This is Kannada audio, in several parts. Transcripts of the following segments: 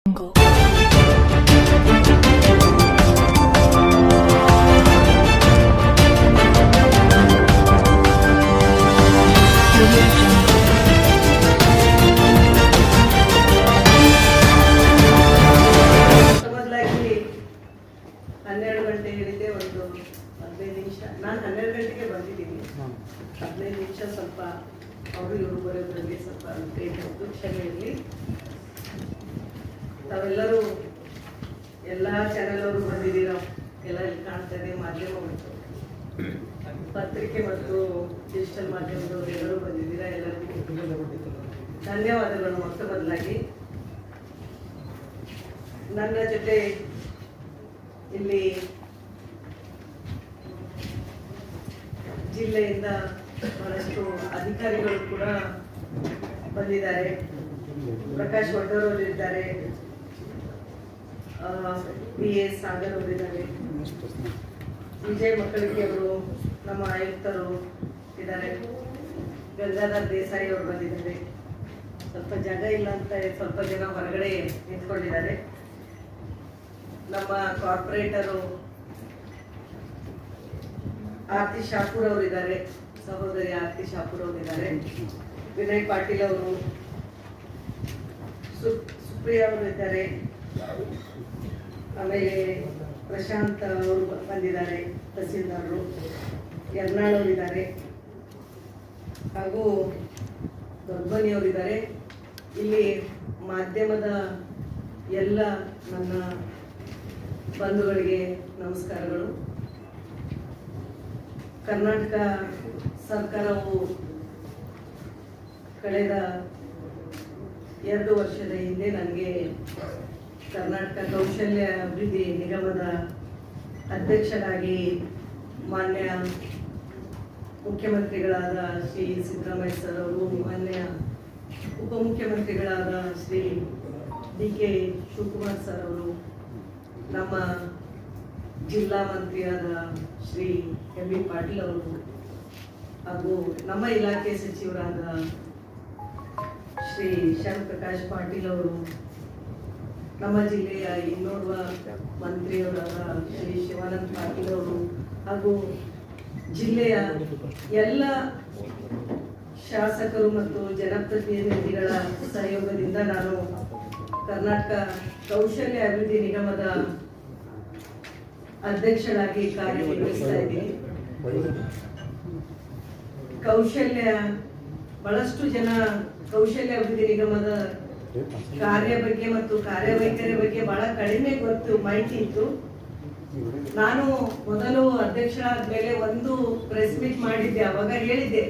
ಮೊದಲಾಗಿ 12 ಗಂಟೆ ಹೇಳಿದ್ದೆ, ಒಂದು 15 ನಿಮಿಷ. ನಾನು 12 ಗಂಟೆಗೆ ಬಂದಿದ್ದೀನಿ. 15 ನಿಮಿಷ ಸ್ವಲ್ಪ ಅವರು ಇವರು ಬರೋದ್ರಲ್ಲಿ ಸ್ವಲ್ಪ ಕ್ಷಮೆ ಇರಲಿ. ತಾವೆಲ್ಲರೂ ಎಲ್ಲ ಚಾನೆಲ್ ಅವರು ಬಂದಿದ್ದೀರೋ, ಎಲ್ಲ ಇಲ್ಲಿ ಕಾಣ್ತಾ ಇದೆ. ಮಾಧ್ಯಮ ಮತ್ತು ಪತ್ರಿಕೆ ಮತ್ತು ಡಿಜಿಟಲ್ ಮಾಧ್ಯಮದವರು ಎಲ್ಲರೂ ಬಂದಿದ್ದೀರಾ. ಎಲ್ಲರಿಗೂ ಧನ್ಯವಾದಗಳು. ಮೊತ್ತ ಮೊದಲಾಗಿ ನನ್ನ ಜೊತೆ ಇಲ್ಲಿ ಜಿಲ್ಲೆಯಿಂದ ಬಹಳಷ್ಟು ಅಧಿಕಾರಿಗಳು ಕೂಡ ಬಂದಿದ್ದಾರೆ. ಪ್ರಕಾಶ್ ವಡ್ಡೂರ್ ಅವರು ಇದ್ದಾರೆ, BS ಸಾಗರ್ ಅವರಿದ್ದಾರೆ, ವಿಜಯ್ ಮಕ್ಕಳಿಗೆ ಅವರು, ನಮ್ಮ ಆಯುಕ್ತರು ಇದ್ದಾರೆ, ಗಂಗಾಧರ್ ದೇಸಾಯಿ ಅವರು ಬಂದಿದ್ದಾರೆ. ಸ್ವಲ್ಪ ಜಾಗ ಇಲ್ಲ ಅಂತ ಸ್ವಲ್ಪ ಜನ ಹೊರಗಡೆ ನಿಂತ್ಕೊಂಡಿದ್ದಾರೆ. ನಮ್ಮ ಕಾರ್ಪೊರೇಟರು ಆರ್ತಿ ಶಾಪೂರ್ ಅವರು ಇದ್ದಾರೆ, ಸಹೋದರಿ ಆರ್ತಿ ಶಾಪೂರ್ ಅವರು ಇದ್ದಾರೆ, ವಿನಯ್ ಪಾಟೀಲ್ ಅವರು, ಸುಪ್ರಿಯಾ ಅವರು ಇದ್ದಾರೆ, ಆಮೇಲೆ ಪ್ರಶಾಂತ್ ಅವರು ಬಂದಿದ್ದಾರೆ, ತಹಸೀಲ್ದಾರರು, ಯರ್ನಾಳ್ ಅವರು ಇದ್ದಾರೆ, ಹಾಗೂ ದೊಡ್ಡಮನಿ ಅವರು ಇದ್ದಾರೆ. ಇಲ್ಲಿ ಮಾಧ್ಯಮದ ಎಲ್ಲ ನನ್ನ ಬಂಧುಗಳಿಗೆ ನಮಸ್ಕಾರಗಳು. ಕರ್ನಾಟಕ ಸರ್ಕಾರವು ಕಳೆದ 2 ವರ್ಷದ ಹಿಂದೆ ನನಗೆ ಕರ್ನಾಟಕ ಕೌಶಲ್ಯ ಅಭಿವೃದ್ಧಿ ನಿಗಮದ ಅಧ್ಯಕ್ಷರಾಗಿ ಮಾನ್ಯ ಮುಖ್ಯಮಂತ್ರಿಗಳಾದ ಶ್ರೀ ಸಿದ್ದರಾಮಯ್ಯ ಸರ್ ಅವರು, ಮಾನ್ಯ ಉಪಮುಖ್ಯಮಂತ್ರಿಗಳಾದ ಶ್ರೀ DK ಶಿವಕುಮಾರ್ ಸರ್ ಅವರು, ನಮ್ಮ ಜಿಲ್ಲಾ ಮಂತ್ರಿಯಾದ ಶ್ರೀ MB ಪಾಟೀಲ್ ಅವರು, ಹಾಗೂ ನಮ್ಮ ಇಲಾಖೆ ಸಚಿವರಾದ ಶ್ರೀ ಶ್ಯಾಮ್ ಪ್ರಕಾಶ್ ಪಾಟೀಲ್ ಅವರು, ನಮ್ಮ ಜಿಲ್ಲೆಯ ಇನ್ನೋರ್ವ ಮಂತ್ರಿಯವರಾದ ಶ್ರೀ ಶಿವಾನಂದ್ ಪಾಟೀಲ್ ಅವರು, ಹಾಗೂ ಜಿಲ್ಲೆಯ ಎಲ್ಲ ಶಾಸಕರು ಮತ್ತು ಜನಪ್ರತಿನಿಧಿಗಳ ಸಹಯೋಗದಿಂದ ನಾನು ಕರ್ನಾಟಕ ಕೌಶಲ್ಯ ಅಭಿವೃದ್ಧಿ ನಿಗಮದ ಅಧ್ಯಕ್ಷರಾಗಿ ಕಾರ್ಯನಿರ್ವಹಿಸ್ತಾ ಇದ್ದೀನಿ. ಕೌಶಲ್ಯ ಬಹಳಷ್ಟು ಜನ ಕೌಶಲ್ಯ ಅಭಿವೃದ್ಧಿ ನಿಗಮದ ಕಾರ್ಯ ಬಗ್ಗೆ ಮತ್ತು ಕಾರ್ಯವೈಖರಿ ಬಗ್ಗೆ ಬಹಳ ಕಡಿಮೆ ಮಾಹಿತಿ ಇತ್ತು. ನಾನು ಮೊದಲು ಅಧ್ಯಕ್ಷರಾದ ಮೇಲೆ ಒಂದು ಪ್ರೆಸ್ ಮೀಟ್ ಮಾಡಿದ್ದೆ, ಅವಾಗ ಹೇಳಿದ್ದೆ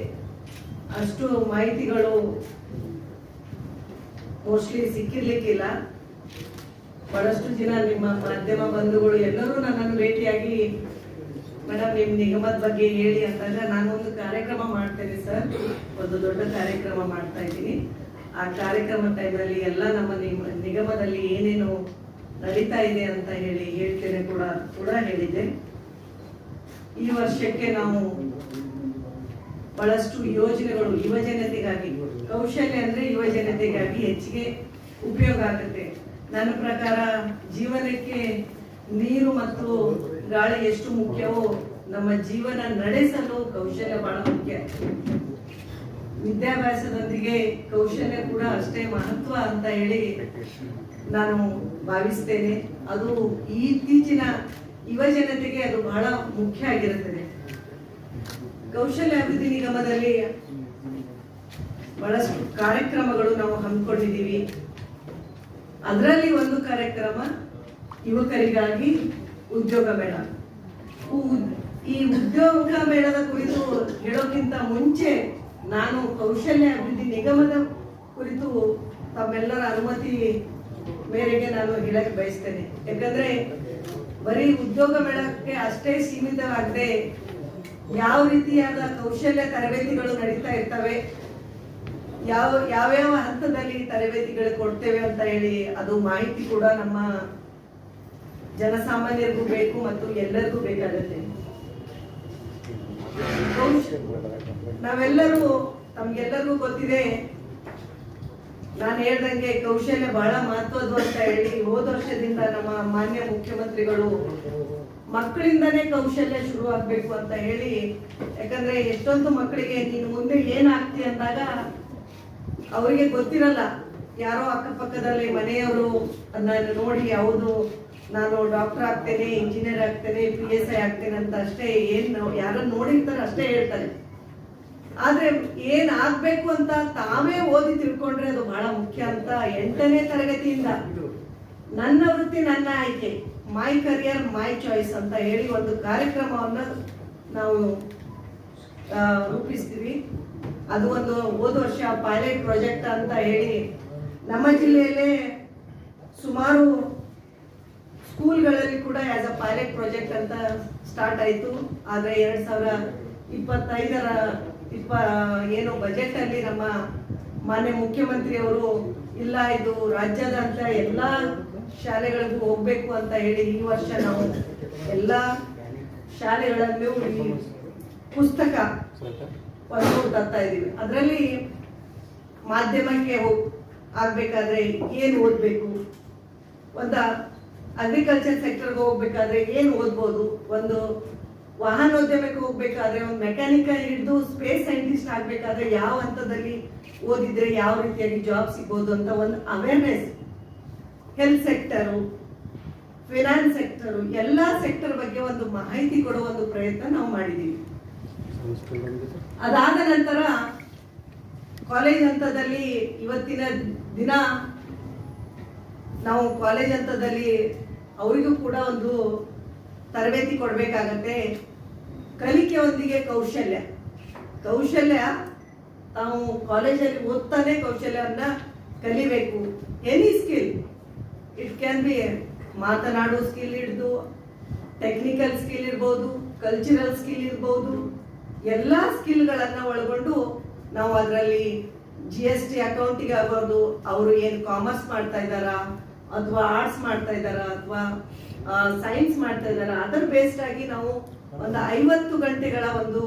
ಅಷ್ಟು ಮಾಹಿತಿಗಳು ಮೋಸ್ಟ್ಲಿ ಸಿಕ್ಕಿರ್ಲಿಕ್ಕಿಲ್ಲ. ಬಹಳಷ್ಟು ಜನ ನಿಮ್ಮ ಮಾಧ್ಯಮ ಬಂಧುಗಳು ಎಲ್ಲರೂ ನನ್ನನ್ನು ಭೇಟಿಯಾಗಿ ಮೇಡಮ್ ನಿಮ್ಮ ನಿಗಮದ ಬಗ್ಗೆ ಹೇಳಿ ಅಂತಂದ್ರೆ, ನಾನು ಒಂದು ಕಾರ್ಯಕ್ರಮ ಮಾಡ್ತೇನೆ ಸರ್, ಒಂದು ದೊಡ್ಡ ಕಾರ್ಯಕ್ರಮ ಮಾಡ್ತಾ ಇದ್ದೀನಿ. ಆ ಕಾರ್ಯಕ್ರಮ ಟೈಮಲ್ಲಿ ಎಲ್ಲ ನಮ್ಮ ನಿಗಮದಲ್ಲಿ ಏನೇನು ನಡೀತಾ ಇದೆ ಅಂತ ಹೇಳ್ತೇನೆ ಕೂಡ ಹೇಳಿದ್ದೆ. ಈ ವರ್ಷಕ್ಕೆ ನಾವು ಬಹಳಷ್ಟು ಯೋಜನೆಗಳು ಯುವಜನತೆಗಾಗಿ, ಕೌಶಲ್ಯ ಅಂದ್ರೆ ಯುವಜನತೆಗಾಗಿ ಹೆಚ್ಚಿಗೆ ಉಪಯೋಗ ಆಗುತ್ತೆ. ನನ್ನ ಪ್ರಕಾರ ಜೀವನಕ್ಕೆ ನೀರು ಮತ್ತು ಗಾಳಿ ಎಷ್ಟು ಮುಖ್ಯವೋ ನಮ್ಮ ಜೀವನ ನಡೆಸಲು ಕೌಶಲ್ಯ ಬಹಳ ಮುಖ್ಯ. ವಿದ್ಯಾಭ್ಯಾಸದೊಂದಿಗೆ ಕೌಶಲ್ಯ ಕೂಡ ಅಷ್ಟೇ ಮಹತ್ವ ಅಂತ ಹೇಳಿ ನಾನು ಭಾವಿಸ್ತೇನೆ. ಅದು ಇತ್ತೀಚಿನ ಯುವಜನತೆಗೆ ಅದು ಬಹಳ ಮುಖ್ಯ ಆಗಿರುತ್ತದೆ. ಕೌಶಲ್ಯ ಅಭಿವೃದ್ಧಿ ನಿಗಮದಲ್ಲಿ ಬಹಳಷ್ಟು ಕಾರ್ಯಕ್ರಮಗಳು ನಾವು ಹಮ್ಮಿಕೊಂಡಿದ್ದೀವಿ. ಅದರಲ್ಲಿ ಒಂದು ಕಾರ್ಯಕ್ರಮ ಯುವಕರಿಗಾಗಿ ಉದ್ಯೋಗ ಮೇಳ. ಈ ಉದ್ಯೋಗ ಮೇಳದ ಕುರಿತು ಹೇಳೋಕ್ಕಿಂತ ಮುಂಚೆ ನಾನು ಕೌಶಲ್ಯ ಅಭಿವೃದ್ಧಿ ನಿಗಮದ ಕುರಿತು ತಮ್ಮೆಲ್ಲರ ಅನುಮತಿ ಮೇರೆಗೆ ನಾನು ಹೇಳಕ್ಕೆ ಬಯಸ್ತೇನೆ. ಯಾಕಂದ್ರೆ ಬರೀ ಉದ್ಯೋಗ ಮೇಳಕ್ಕೆ ಅಷ್ಟೇ ಸೀಮಿತವಾಗದೆ ಯಾವ ರೀತಿಯಾದ ಕೌಶಲ್ಯ ತರಬೇತಿಗಳು ನಡೀತಾ ಇರ್ತವೆ, ಯಾವ್ಯಾವ ಹಂತದಲ್ಲಿ ತರಬೇತಿಗಳು ಕೊಡ್ತೇವೆ ಅಂತ ಹೇಳಿ ಅದು ಮಾಹಿತಿ ಕೂಡ ನಮ್ಮ ಜನಸಾಮಾನ್ಯರಿಗೂ ಬೇಕು ಮತ್ತು ಎಲ್ಲರಿಗೂ ಬೇಕಾಗುತ್ತೆ. ನಾವೆಲ್ಲರೂ, ತಮ್ಗೆಲ್ಲರಿಗೂ ಗೊತ್ತಿದೆ, ನಾನು ಹೇಳ್ದಂಗೆ ಕೌಶಲ್ಯ ಬಹಳ ಮಹತ್ವದ್ದು ಅಂತ ಹೇಳಿ ಹೋದ ವರ್ಷದಿಂದ ನಮ್ಮ ಮಾನ್ಯ ಮುಖ್ಯಮಂತ್ರಿಗಳು ಮಕ್ಕಳಿಂದನೇ ಕೌಶಲ್ಯ ಶುರು ಆಗ್ಬೇಕು ಅಂತ ಹೇಳಿ, ಯಾಕಂದ್ರೆ ಎಷ್ಟೊಂದು ಮಕ್ಕಳಿಗೆ ನೀನು ಮುಂದೆ ಏನಾಗ್ತಿ ಅಂದಾಗ ಅವರಿಗೆ ಗೊತ್ತಿರಲ್ಲ. ಯಾರೋ ಅಕ್ಕಪಕ್ಕದಲ್ಲಿ ಮನೆಯವರು ಅದನ್ನ ನೋಡಿ ಹೌದು ನಾನು ಡಾಕ್ಟರ್ ಆಗ್ತೇನೆ, ಇಂಜಿನಿಯರ್ ಆಗ್ತೇನೆ, PSI ಆಗ್ತೇನೆ ಅಂತ ಅಷ್ಟೇ ಯಾರನ್ನ ನೋಡಿರ್ತಾರೆ ಅಷ್ಟೇ ಹೇಳ್ತಾರೆ. ಆದ್ರೆ ಏನ್ ಆಗ್ಬೇಕು ಅಂತ ತಾವೇ ಓದಿ ತಿಳ್ಕೊಂಡ್ರೆ ಅದು ಬಹಳ ಮುಖ್ಯ ಅಂತ 8ನೇ ತರಗತಿಯಿಂದ ನನ್ನ ವೃತ್ತಿ ನನ್ನ ಆಯ್ಕೆ, ಮೈ ಕರಿಯರ್ ಮೈ ಚಾಯ್ಸ್ ಅಂತ ಹೇಳಿ ಒಂದು ಕಾರ್ಯಕ್ರಮವನ್ನ ನಾವು ರೂಪಿಸ್ತೀವಿ. ಅದು ಒಂದು ಹೋದ ವರ್ಷ ಪೈಲಟ್ ಪ್ರಾಜೆಕ್ಟ್ ಅಂತ ಹೇಳಿ ನಮ್ಮ ಜಿಲ್ಲೆಯಲ್ಲೇ ಸುಮಾರು ಸ್ಕೂಲ್ಗಳಲ್ಲಿ ಕೂಡ ಆಸ್ ಅ ಪೈಲಟ್ ಪ್ರಾಜೆಕ್ಟ್ ಅಂತ ಸ್ಟಾರ್ಟ್ ಆಯಿತು. ಆದರೆ 2025ರ ಏನು ಬಜೆಟ್ ಅಲ್ಲಿ ನಮ್ಮ ಮಾನ್ಯ ಮುಖ್ಯಮಂತ್ರಿಯವರು ಇಲ್ಲ ಇದು ರಾಜ್ಯದಂತ ಎಲ್ಲ ಶಾಲೆಗಳಿಗೂ ಹೋಗ್ಬೇಕು ಅಂತ ಹೇಳಿ ಈ ವರ್ಷ ನಾವು ಎಲ್ಲ ಶಾಲೆಗಳಲ್ಲೂ ಈ ಪುಸ್ತಕ ಒಂದು ತರ್ತಾ ಇದೀವಿ. ಅದರಲ್ಲಿ ಮಾಧ್ಯಮಕ್ಕೆ ಆಗ್ಬೇಕಾದ್ರೆ ಏನು ಓದ್ಬೇಕು, ಒಂದು ಅಗ್ರಿಕಲ್ಚರ್ ಸೆಕ್ಟರ್ಗೆ ಹೋಗ್ಬೇಕಾದ್ರೆ ಏನು ಓದ್ಬೋದು, ಒಂದು ವಾಹನೋದ್ಯಮಕ್ಕೆ ಹೋಗ್ಬೇಕಾದ್ರೆ ಒಂದು ಮೆಕ್ಯಾನಿಕಲ್ ಹಿಡಿದು ಸ್ಪೇಸ್ ಸೈಂಟಿಸ್ಟ್ ಆಗ್ಬೇಕಾದ್ರೆ ಯಾವ ಹಂತದಲ್ಲಿ ಓದಿದ್ರೆ ಯಾವ ರೀತಿಯಾಗಿ ಜಾಬ್ ಸಿಗ್ಬೋದು ಅಂತ ಒಂದು awareness, health sector, finance sector, ಎಲ್ಲಾ ಸೆಕ್ಟರ್ ಬಗ್ಗೆ ಒಂದು ಮಾಹಿತಿ ಕೊಡುವ ಒಂದು ಪ್ರಯತ್ನ ನಾವು ಮಾಡಿದ್ದೀವಿ. ಅದಾದ ನಂತರ ಕಾಲೇಜ್ ಹಂತದಲ್ಲಿ ಇವತ್ತಿನ ದಿನ ನಾವು ಕಾಲೇಜ್ ಹಂತದಲ್ಲಿ ಅವರಿಗೂ ಕೂಡ ಒಂದು ತರಬೇತಿ ಕೊಡಬೇಕಾಗತ್ತೆ. ಕಲಿಕೆಯೊಂದಿಗೆ ಕೌಶಲ್ಯ ನಾವು ಕಾಲೇಜಲ್ಲಿ ಓದ್ತಾನೆ ಕೌಶಲ್ಯವನ್ನ ಕಲಿಬೇಕು. Any skill, it can be ಮಾತನಾಡೋ ಸ್ಕಿಲ್ ಹಿಡಿದು ಟೆಕ್ನಿಕಲ್ ಸ್ಕಿಲ್ ಇರ್ಬೋದು, ಕಲ್ಚರಲ್ ಸ್ಕಿಲ್ ಇರ್ಬೋದು, ಎಲ್ಲ ಸ್ಕಿಲ್ಗಳನ್ನ ಒಳಗೊಂಡು ನಾವು ಅದರಲ್ಲಿ GST ಅಕೌಂಟಿಂಗ್ ಆಗ್ಬೋದು, ಅವರು ಏನು ಕಾಮರ್ಸ್ ಮಾಡ್ತಾ ಇದ್ದಾರಾ ಅಥವಾ ಆರ್ಟ್ಸ್ ಮಾಡ್ತಾ ಇದ್ದಾರಾ ಅಥವಾ ಸೈನ್ಸ್ ಮಾಡ್ತಾ ಇದ್ದಾರಾ, ಅದರ ಬೇಸ್ಡ್ ಆಗಿ ನಾವು ಒಂದು 50 ಗಂಟೆಗಳ ಒಂದು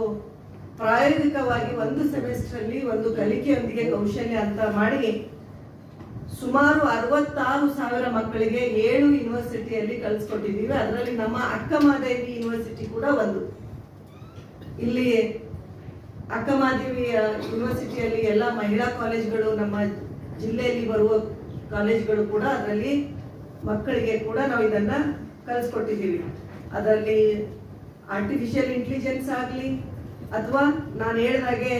ಪ್ರಾಯೋಗಿಕವಾಗಿ ಒಂದು ಸೆಮಿಸ್ಟರ್ ಅಲ್ಲಿ ಒಂದು ಕಲಿಕೆಯೊಂದಿಗೆ ಕೌಶಲ್ಯ ಅಂತ ಮಾಡಿ ಸುಮಾರು 66,000 ಮಕ್ಕಳಿಗೆ 7 ಯೂನಿವರ್ಸಿಟಿಯಲ್ಲಿ ಕಲಿಸ್ಕೊಟ್ಟಿದ್ದೀವಿ. ಅದರಲ್ಲಿ ನಮ್ಮ ಅಕ್ಕಮಹಾದೇವಿ ಯೂನಿವರ್ಸಿಟಿ ಕೂಡ ಒಂದು. ಇಲ್ಲಿ ಅಕ್ಕಮಹಾದೇವಿ ಯೂನಿವರ್ಸಿಟಿಯಲ್ಲಿ ಎಲ್ಲ ಮಹಿಳಾ ಕಾಲೇಜ್ಗಳು, ನಮ್ಮ ಜಿಲ್ಲೆಯಲ್ಲಿ ಬರುವ ಕಾಲೇಜ್ಗಳು ಕೂಡ ಅದರಲ್ಲಿ ಮಕ್ಕಳಿಗೆ ಕೂಡ ನಾವು ಇದನ್ನ ಕಲಿಸ್ಕೊಟ್ಟಿದ್ದೀವಿ. ಅದರಲ್ಲಿ ಆರ್ಟಿಫಿಷಿಯಲ್ ಇಂಟೆಲಿಜೆನ್ಸ್ ಆಗಲಿ ಅಥವಾ ನಾನು ಹೇಳಿದಾಗೆ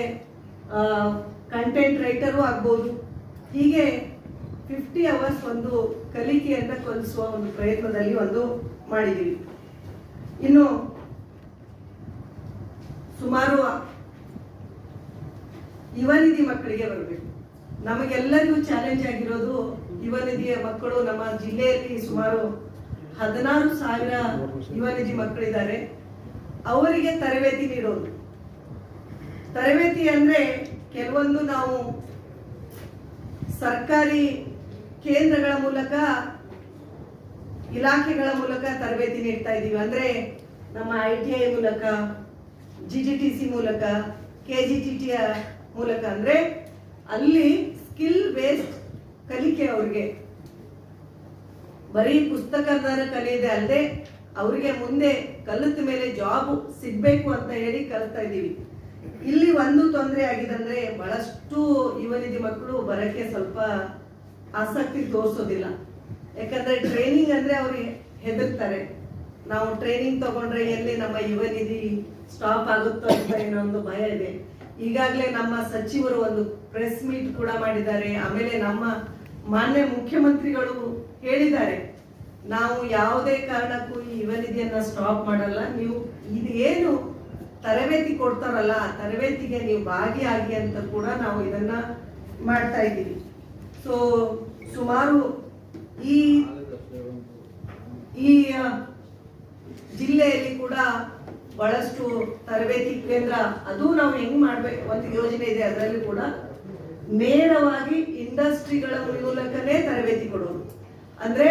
ಕಂಟೆಂಟ್ ರೈಟರು ಆಗ್ಬೋದು, ಹೀಗೆ 50 ಅವರ್ಸ್ ಒಂದು ಕಲಿಕೆಯನ್ನ ಕಲಿಸುವ ಒಂದು ಪ್ರಯತ್ನದಲ್ಲಿ ಒಂದು ಮಾಡಿದ್ದೀವಿ. ಇನ್ನು ಸುಮಾರು ಯುವನಿಧಿ ಮಕ್ಕಳಿಗೆ ಬರಬೇಕು. ನಮಗೆಲ್ಲರಿಗೂ ಚಾಲೆಂಜ್ ಆಗಿರೋದು ಯುವನಿಧಿಯ ಮಕ್ಕಳು. ನಮ್ಮ ಜಿಲ್ಲೆಯಲ್ಲಿ ಸುಮಾರು 16,000 ಯುವನಿಧಿ ಮಕ್ಕಳಿದ್ದಾರೆ. ಅವರಿಗೆ ತರಬೇತಿ ನೀಡೋದು. ತರಬೇತಿ ಅಂದ್ರೆ ಕೆಲವೊಂದು ನಾವು ಸರ್ಕಾರಿ ಕೇಂದ್ರಗಳ ಮೂಲಕ, ಇಲಾಖೆಗಳ ಮೂಲಕ ತರಬೇತಿ ನೀಡ್ತಾ ಇದ್ದೀವಿ. ಅಂದ್ರೆ ನಮ್ಮ ITI ಮೂಲಕ, GGTC ಮೂಲಕ, KGTT ಮೂಲಕ, ಅಂದ್ರೆ ಅಲ್ಲಿ ಸ್ಕಿಲ್ ಬೇಸ್ಡ್ ಕಲಿಕೆ. ಅವ್ರಿಗೆ ಬರೀ ಪುಸ್ತಕದ ಕಲಿಯದೆ ಅಲ್ಲದೆ ಅವರಿಗೆ ಮುಂದೆ ಕಲಿತ ಮೇಲೆ ಜಾಬ್ ಸಿಗ್ಬೇಕು ಅಂತ ಹೇಳಿ ಕಲಿಸ್ತಾ ಇದ್ದೀವಿ. ಇಲ್ಲಿ ಒಂದು ತೊಂದರೆ ಆಗಿದೆ ಅಂದ್ರೆ ಬಹಳಷ್ಟು ಯುವನಿಧಿ ಮಕ್ಕಳು ಬರಕ್ಕೆ ಸ್ವಲ್ಪ ಆಸಕ್ತಿ ತೋರಿಸೋದಿಲ್ಲ. ಯಾಕಂದ್ರೆ ಟ್ರೈನಿಂಗ್ ಅಂದ್ರೆ ಅವ್ರಿಗೆ ಹೆದರ್ತಾರೆ. ನಾವು ಟ್ರೈನಿಂಗ್ ತಗೊಂಡ್ರೆ ಎಲ್ಲಿ ನಮ್ಮ ಯುವನಿಧಿ ಸ್ಟಾಪ್ ಆಗುತ್ತೋ ಅಂತ ಏನೋ ಒಂದು ಭಯ ಇದೆ. ಈಗಾಗಲೇ ನಮ್ಮ ಸಚಿವರು ಒಂದು ಪ್ರೆಸ್ ಮೀಟ್ ಕೂಡ ಮಾಡಿದ್ದಾರೆ. ಆಮೇಲೆ ನಮ್ಮ ಮಾನ್ಯ ಮುಖ್ಯಮಂತ್ರಿಗಳು ಹೇಳಿದ್ದಾರೆ, ನಾವು ಯಾವುದೇ ಕಾರಣಕ್ಕೂ ಈ ಯುವನಿಧಿಯನ್ನ ಸ್ಟಾಪ್ ಮಾಡಲ್ಲ. ನೀವು ಇದು ಏನು ತರಬೇತಿ ಕೊಡ್ತಾರಲ್ಲ ಆ ತರಬೇತಿಗೆ ನೀವು ಭಾಗಿಯಾಗಿ ಅಂತ ಕೂಡ ನಾವು ಇದನ್ನ ಮಾಡ್ತಾ ಇದ್ದೀವಿ. ಸೊ ಸುಮಾರು ಈ ಜಿಲ್ಲೆಯಲ್ಲಿ ಕೂಡ ಬಹಳಷ್ಟು ತರಬೇತಿ ಕೇಂದ್ರ, ಅದು ನಾವು ಹೆಂಗ್ ಮಾಡ್ಬೇಕು, ಒಂದು ಯೋಜನೆ ಇದೆ. ಅದರಲ್ಲಿ ಕೂಡ ನೇರವಾಗಿ ಇಂಡಸ್ಟ್ರಿಗಳ ಮೂಲಕನೇ ತರಬೇತಿ ಕೊಡೋದು. ಅಂದ್ರೆ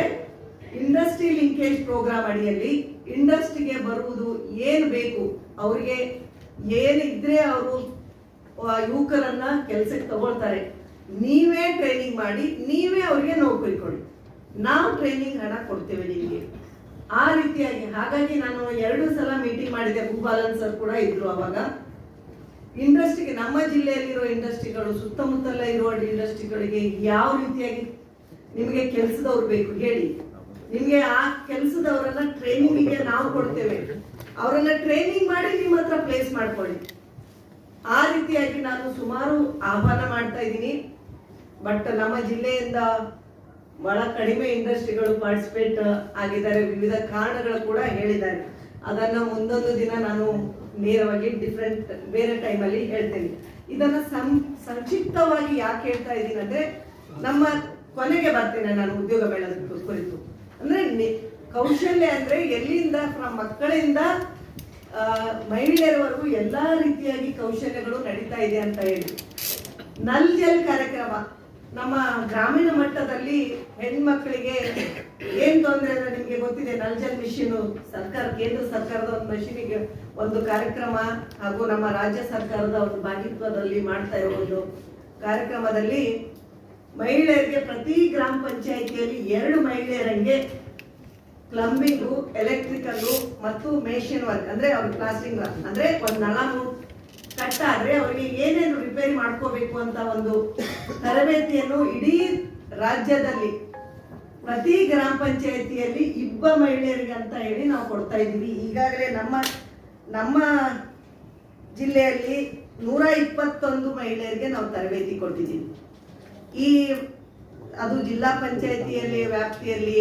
ಇಂಡಸ್ಟ್ರಿ ಲಿಂಕೇಜ್ ಪ್ರೋಗ್ರಾಮ್ ಅಡಿಯಲ್ಲಿ ಇಂಡಸ್ಟ್ರಿಗೆ ಬರುವುದು ಏನು ಬೇಕು, ಅವರಿಗೆ ಏನಿದ್ರೆ ಅವರು ಯುವಕರನ್ನ ಕೆಲಸಕ್ಕೆ ತಗೊಳ್ತಾರೆ. ನೀವೇ ಟ್ರೈನಿಂಗ್ ಮಾಡಿ ನೀವೇ ಅವ್ರಿಗೆ ನೌಕರಿ ಕೊಡಿ, ನಾವು ಟ್ರೈನಿಂಗ್ ಹಣ ಕೊಡ್ತೇವೆ ನಿಮಗೆ, ಆ ರೀತಿಯಾಗಿ. ಹಾಗಾಗಿ ನಾನು 2 ಸಲ ಮೀಟಿಂಗ್ ಮಾಡಿದೆ, ಭೂಪಾಲನ್ ಸರ್ ಕೂಡ ಇದ್ರು ಅವಾಗ. ಇಂಡಸ್ಟ್ರಿಗೆ, ನಮ್ಮ ಜಿಲ್ಲೆಯಲ್ಲಿರೋ ಇಂಡಸ್ಟ್ರಿಗಳು, ಸುತ್ತಮುತ್ತಲ ಇರುವ ಇಂಡಸ್ಟ್ರಿಗಳಿಗೆ ಯಾವ ರೀತಿಯಾಗಿ ನಿಮಗೆ ಕೆಲಸದವ್ರು ಬೇಕು ಹೇಳಿ, ನಿಮಗೆ ಆ ಕೆಲಸದವರನ್ನ ಟ್ರೈನಿಂಗಿಗೆ ನಾವು ಕೊಡ್ತೇವೆ, ಅವರನ್ನ ಟ್ರೈನಿಂಗ್ ಮಾಡಿ ನಿಮ್ಮ ಹತ್ರ ಪ್ಲೇಸ್ ಮಾಡ್ಕೊಳ್ಳಿ. ಆ ರೀತಿಯಾಗಿ ನಾನು ಸುಮಾರು ಆಹ್ವಾನ ಮಾಡ್ತಾ ಇದ್ದೀನಿ. ಬಟ್ ನಮ್ಮ ಜಿಲ್ಲೆಯಿಂದ ಬಹಳ ಕಡಿಮೆ ಇಂಡಸ್ಟ್ರಿಗಳು ಪಾರ್ಟಿಸಿಪೇಟ್ ಆಗಿದ್ದಾರೆ, ವಿವಿಧ ಕಾರಣಗಳು ಕೂಡ ಹೇಳಿದ್ದಾರೆ. ಅದನ್ನ ಮುಂದೊಂದು ದಿನ ನಾನು ನೇರವಾಗಿ ಬೇರೆ ಟೈಮಲ್ಲಿ ಹೇಳ್ತೇನೆ. ಇದನ್ನ ಸಂಕ್ಷಿಪ್ತವಾಗಿ ಯಾಕೆ ಹೇಳ್ತಾ ಇದ್ದೀನಿ ಅಂದ್ರೆ, ನಮ್ಮ ಕೊನೆಗೆ ಬರ್ತೇನೆ ನಾನು ಉದ್ಯೋಗ ಮೇಳದ ಕುರಿತು. ಅಂದ್ರೆ ಕೌಶಲ್ಯ ಅಂದ್ರೆ ಎಲ್ಲಿಂದ, ಮಕ್ಕಳಿಂದ ಮಹಿಳೆಯರವರೆಗೂ ಎಲ್ಲಾ ರೀತಿಯಾಗಿ ಕೌಶಲ್ಯಗಳು ನಡೀತಾ ಇದೆ ಅಂತ ಹೇಳಿ. ನಲ್ ಜಲ್ ಕಾರ್ಯಕ್ರಮ ನಮ್ಮ ಗ್ರಾಮೀಣ ಮಟ್ಟದಲ್ಲಿ ಹೆಣ್ಮಕ್ಳಿಗೆ ಏನ್ ತೊಂದರೆ ಅಂದ್ರೆ, ನಿಮ್ಗೆ ಗೊತ್ತಿದೆ, ನಲ್ ಜಲ್ ಮಿಷನ್ ಸರ್ಕಾರ, ಕೇಂದ್ರ ಸರ್ಕಾರದ ಒಂದು ಮಷೀನಿಗೆ ಒಂದು ಕಾರ್ಯಕ್ರಮ ಹಾಗೂ ನಮ್ಮ ರಾಜ್ಯ ಸರ್ಕಾರದ ಒಂದು ಭಾಗಿತ್ವದಲ್ಲಿ ಮಾಡ್ತಾ ಇರೋ ಒಂದು ಕಾರ್ಯಕ್ರಮದಲ್ಲಿ ಮಹಿಳೆಯರಿಗೆ ಪ್ರತಿ ಗ್ರಾಮ ಪಂಚಾಯಿತಿಯಲ್ಲಿ 2 ಮಹಿಳೆಯರಂಗೆ ಪ್ಲಂಬಿಂಗು, ಎಲೆಕ್ಟ್ರಿಕಲ್ ಮತ್ತು ಮೇಷನ್ ವರ್ಕ್, ಅಂದ್ರೆ ಅವ್ರ ಪ್ಲಾಸ್ಟಿಂಗ್ ವರ್ಕ್, ಅಂದ್ರೆ ಒಂದು ನಳ ಕಟ್ಟಾದ್ರೆ ಅವರಿಗೆ ಏನೇನು ರಿಪೇರಿ ಮಾಡ್ಕೋಬೇಕು ಅಂತ ಒಂದು ತರಬೇತಿಯನ್ನು ಇಡೀ ರಾಜ್ಯದಲ್ಲಿ ಪ್ರತಿ ಗ್ರಾಮ ಪಂಚಾಯಿತಿಯಲ್ಲಿ 2 ಮಹಿಳೆಯರಿಗೆ ಅಂತ ಹೇಳಿ ನಾವು ಕೊಡ್ತಾ ಇದ್ದೀವಿ. ಈಗಾಗಲೇ ನಮ್ಮ ಜಿಲ್ಲೆಯಲ್ಲಿ 121 ಮಹಿಳೆಯರಿಗೆ ನಾವು ತರಬೇತಿ ಕೊಟ್ಟಿದ್ದೀವಿ. ಅದು ಜಿಲ್ಲಾ ಪಂಚಾಯಿತಿಯಲ್ಲಿ ವ್ಯಾಪ್ತಿಯಲ್ಲಿ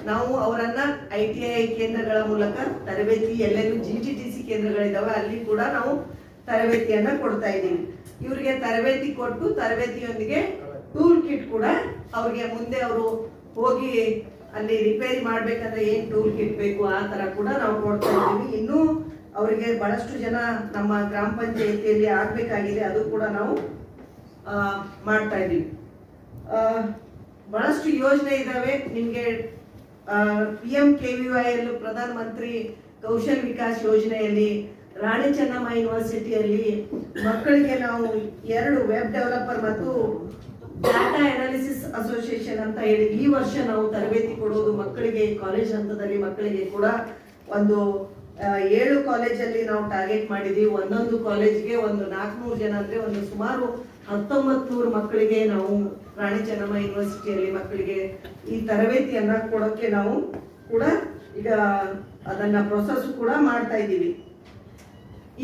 ನಾವು ಅವರನ್ನ ITI ಕೇಂದ್ರಗಳ ಮೂಲಕ ತರಬೇತಿ, ಎಲ್ಲೆಲ್ಲೂ GTTC ಕೇಂದ್ರಗಳಿದಾವೆ ಅಲ್ಲಿ ಕೂಡ ನಾವು ತರಬೇತಿಯನ್ನ ಕೊಡ್ತಾ ಇದ್ದೀವಿ. ಇವರಿಗೆ ತರಬೇತಿ ಕೊಟ್ಟು ತರಬೇತಿಯೊಂದಿಗೆ ಟೂಲ್ ಕಿಟ್ ಕೂಡ ಅವ್ರಿಗೆ ಮುಂದೆ ಅವರು ಹೋಗಿ ಅಲ್ಲಿ ರಿಪೇರಿ ಮಾಡ್ಬೇಕಂದ್ರೆ ಏನ್ ಟೂಲ್ ಕಿಟ್ ಬೇಕು ಆ ತರ ಕೂಡ ನಾವು ಕೊಡ್ತಾ ಇದ್ದೀವಿ. ಇನ್ನೂ ಅವರಿಗೆ ಬಹಳಷ್ಟು ಜನ ನಮ್ಮ ಗ್ರಾಮ ಪಂಚಾಯಿತಿಯಲ್ಲಿ ಆಗ್ಬೇಕಾಗಿದೆ, ಅದು ಕೂಡ ನಾವು ಮಾಡ್ತಾ ಇದ್ದೀವಿ. ಬಹಳಷ್ಟು ಯೋಜನೆ ಇದಾವೆ ನಿಮ್ಗೆ. PMKVY ಯಲ್ಲೂ ಪ್ರಧಾನ ಮಂತ್ರಿ ಕೌಶಲ್ ವಿಕಾಸ್ ಯೋಜನೆಯಲ್ಲಿ ರಾಣಿ ಚೆನ್ನಮ್ಮ ಯೂನಿವರ್ಸಿಟಿಯಲ್ಲಿ ಮಕ್ಕಳಿಗೆ ನಾವು 2 ವೆಬ್ ಡೆವಲಪರ್ ಮತ್ತು ಡಾಟಾ ಅನಾಲಿಸಿಸ್ ಅಸೋಸಿಯೇಷನ್ ಅಂತ ಹೇಳಿ ಈ ವರ್ಷ ನಾವು ತರಬೇತಿ ಕೊಡೋದು ಮಕ್ಕಳಿಗೆ. ಕಾಲೇಜ್ ಹಂತದಲ್ಲಿ ಮಕ್ಕಳಿಗೆ ಕೂಡ ಒಂದು 7 ಕಾಲೇಜಲ್ಲಿ ನಾವು ಟಾರ್ಗೆಟ್ ಮಾಡಿದೀವಿ. ಒಂದೊಂದು ಕಾಲೇಜ್ಗೆ ಒಂದು 400 ಜನ, ಅಂದ್ರೆ ಒಂದು ಸುಮಾರು 1900 ಮಕ್ಕಳಿಗೆ ನಾವು ರಾಣಿ ಚೆನ್ನಮ್ಮ ಯೂನಿವರ್ಸಿಟಿಯಲ್ಲಿ ಮಕ್ಕಳಿಗೆ ಈ ತರಬೇತಿಯನ್ನ ಕೊಡೋಕೆ ನಾವು ಕೂಡ ಈಗ ಅದನ್ನ ಪ್ರೊಸೆಸ್ ಕೂಡ ಮಾಡ್ತಾ ಇದ್ದೀವಿ.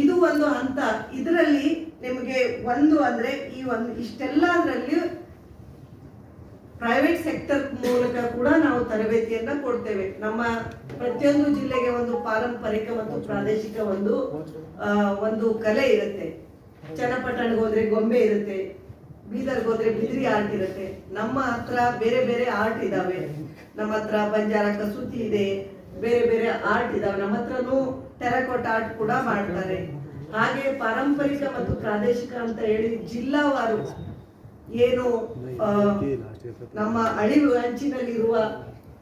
ಇದು ಒಂದು ಹಂತ. ಇದರಲ್ಲಿ ನಿಮಗೆ ಅಂದ್ರೆ ಇಷ್ಟೆಲ್ಲ ಅದರಲ್ಲಿ ಪ್ರೈವೇಟ್ ಸೆಕ್ಟರ್ ಮೂಲಕ ಕೂಡ ನಾವು ತರಬೇತಿಯನ್ನ ಕೊಡ್ತೇವೆ. ನಮ್ಮ ಪ್ರತಿಯೊಂದು ಜಿಲ್ಲೆಗೆ ಒಂದು ಪಾರಂಪರಿಕ ಮತ್ತು ಪ್ರಾದೇಶಿಕ ಒಂದು ಕಲೆ ಇರುತ್ತೆ. ಚನ್ನಪಟ್ಟಣಕ್ಕೆ ಹೋದ್ರೆ ಗೊಂಬೆ ಇರುತ್ತೆ, ಬೀದರ್ಗೆ ಹೋದ್ರೆ ಬಿದಿರಿ ಆರ್ಟ್ ಇರುತ್ತೆ. ನಮ್ಮ ಹತ್ರ ಬೇರೆ ಬೇರೆ ಆರ್ಟ್ ಇದಾವೆ. ನಮ್ಮ ಹತ್ರ ಬಂಜಾರ ಕಸೂತಿ ಇದೆ, ಬೇರೆ ಬೇರೆ ಆರ್ಟ್ ಇದಾವೆ. ನಮ್ಮ ಹತ್ರನೂ ಟೆರಕೋಟ್ ಆರ್ಟ್ ಕೂಡ ಮಾಡ್ತಾರೆ. ಹಾಗೆ ಪಾರಂಪರಿಕ ಮತ್ತು ಪ್ರಾದೇಶಿಕ ಅಂತ ಹೇಳಿ ಜಿಲ್ಲಾವಾರು ಏನು ನಮ್ಮ ಅಳಿವು ಅಂಚಿನಲ್ಲಿರುವ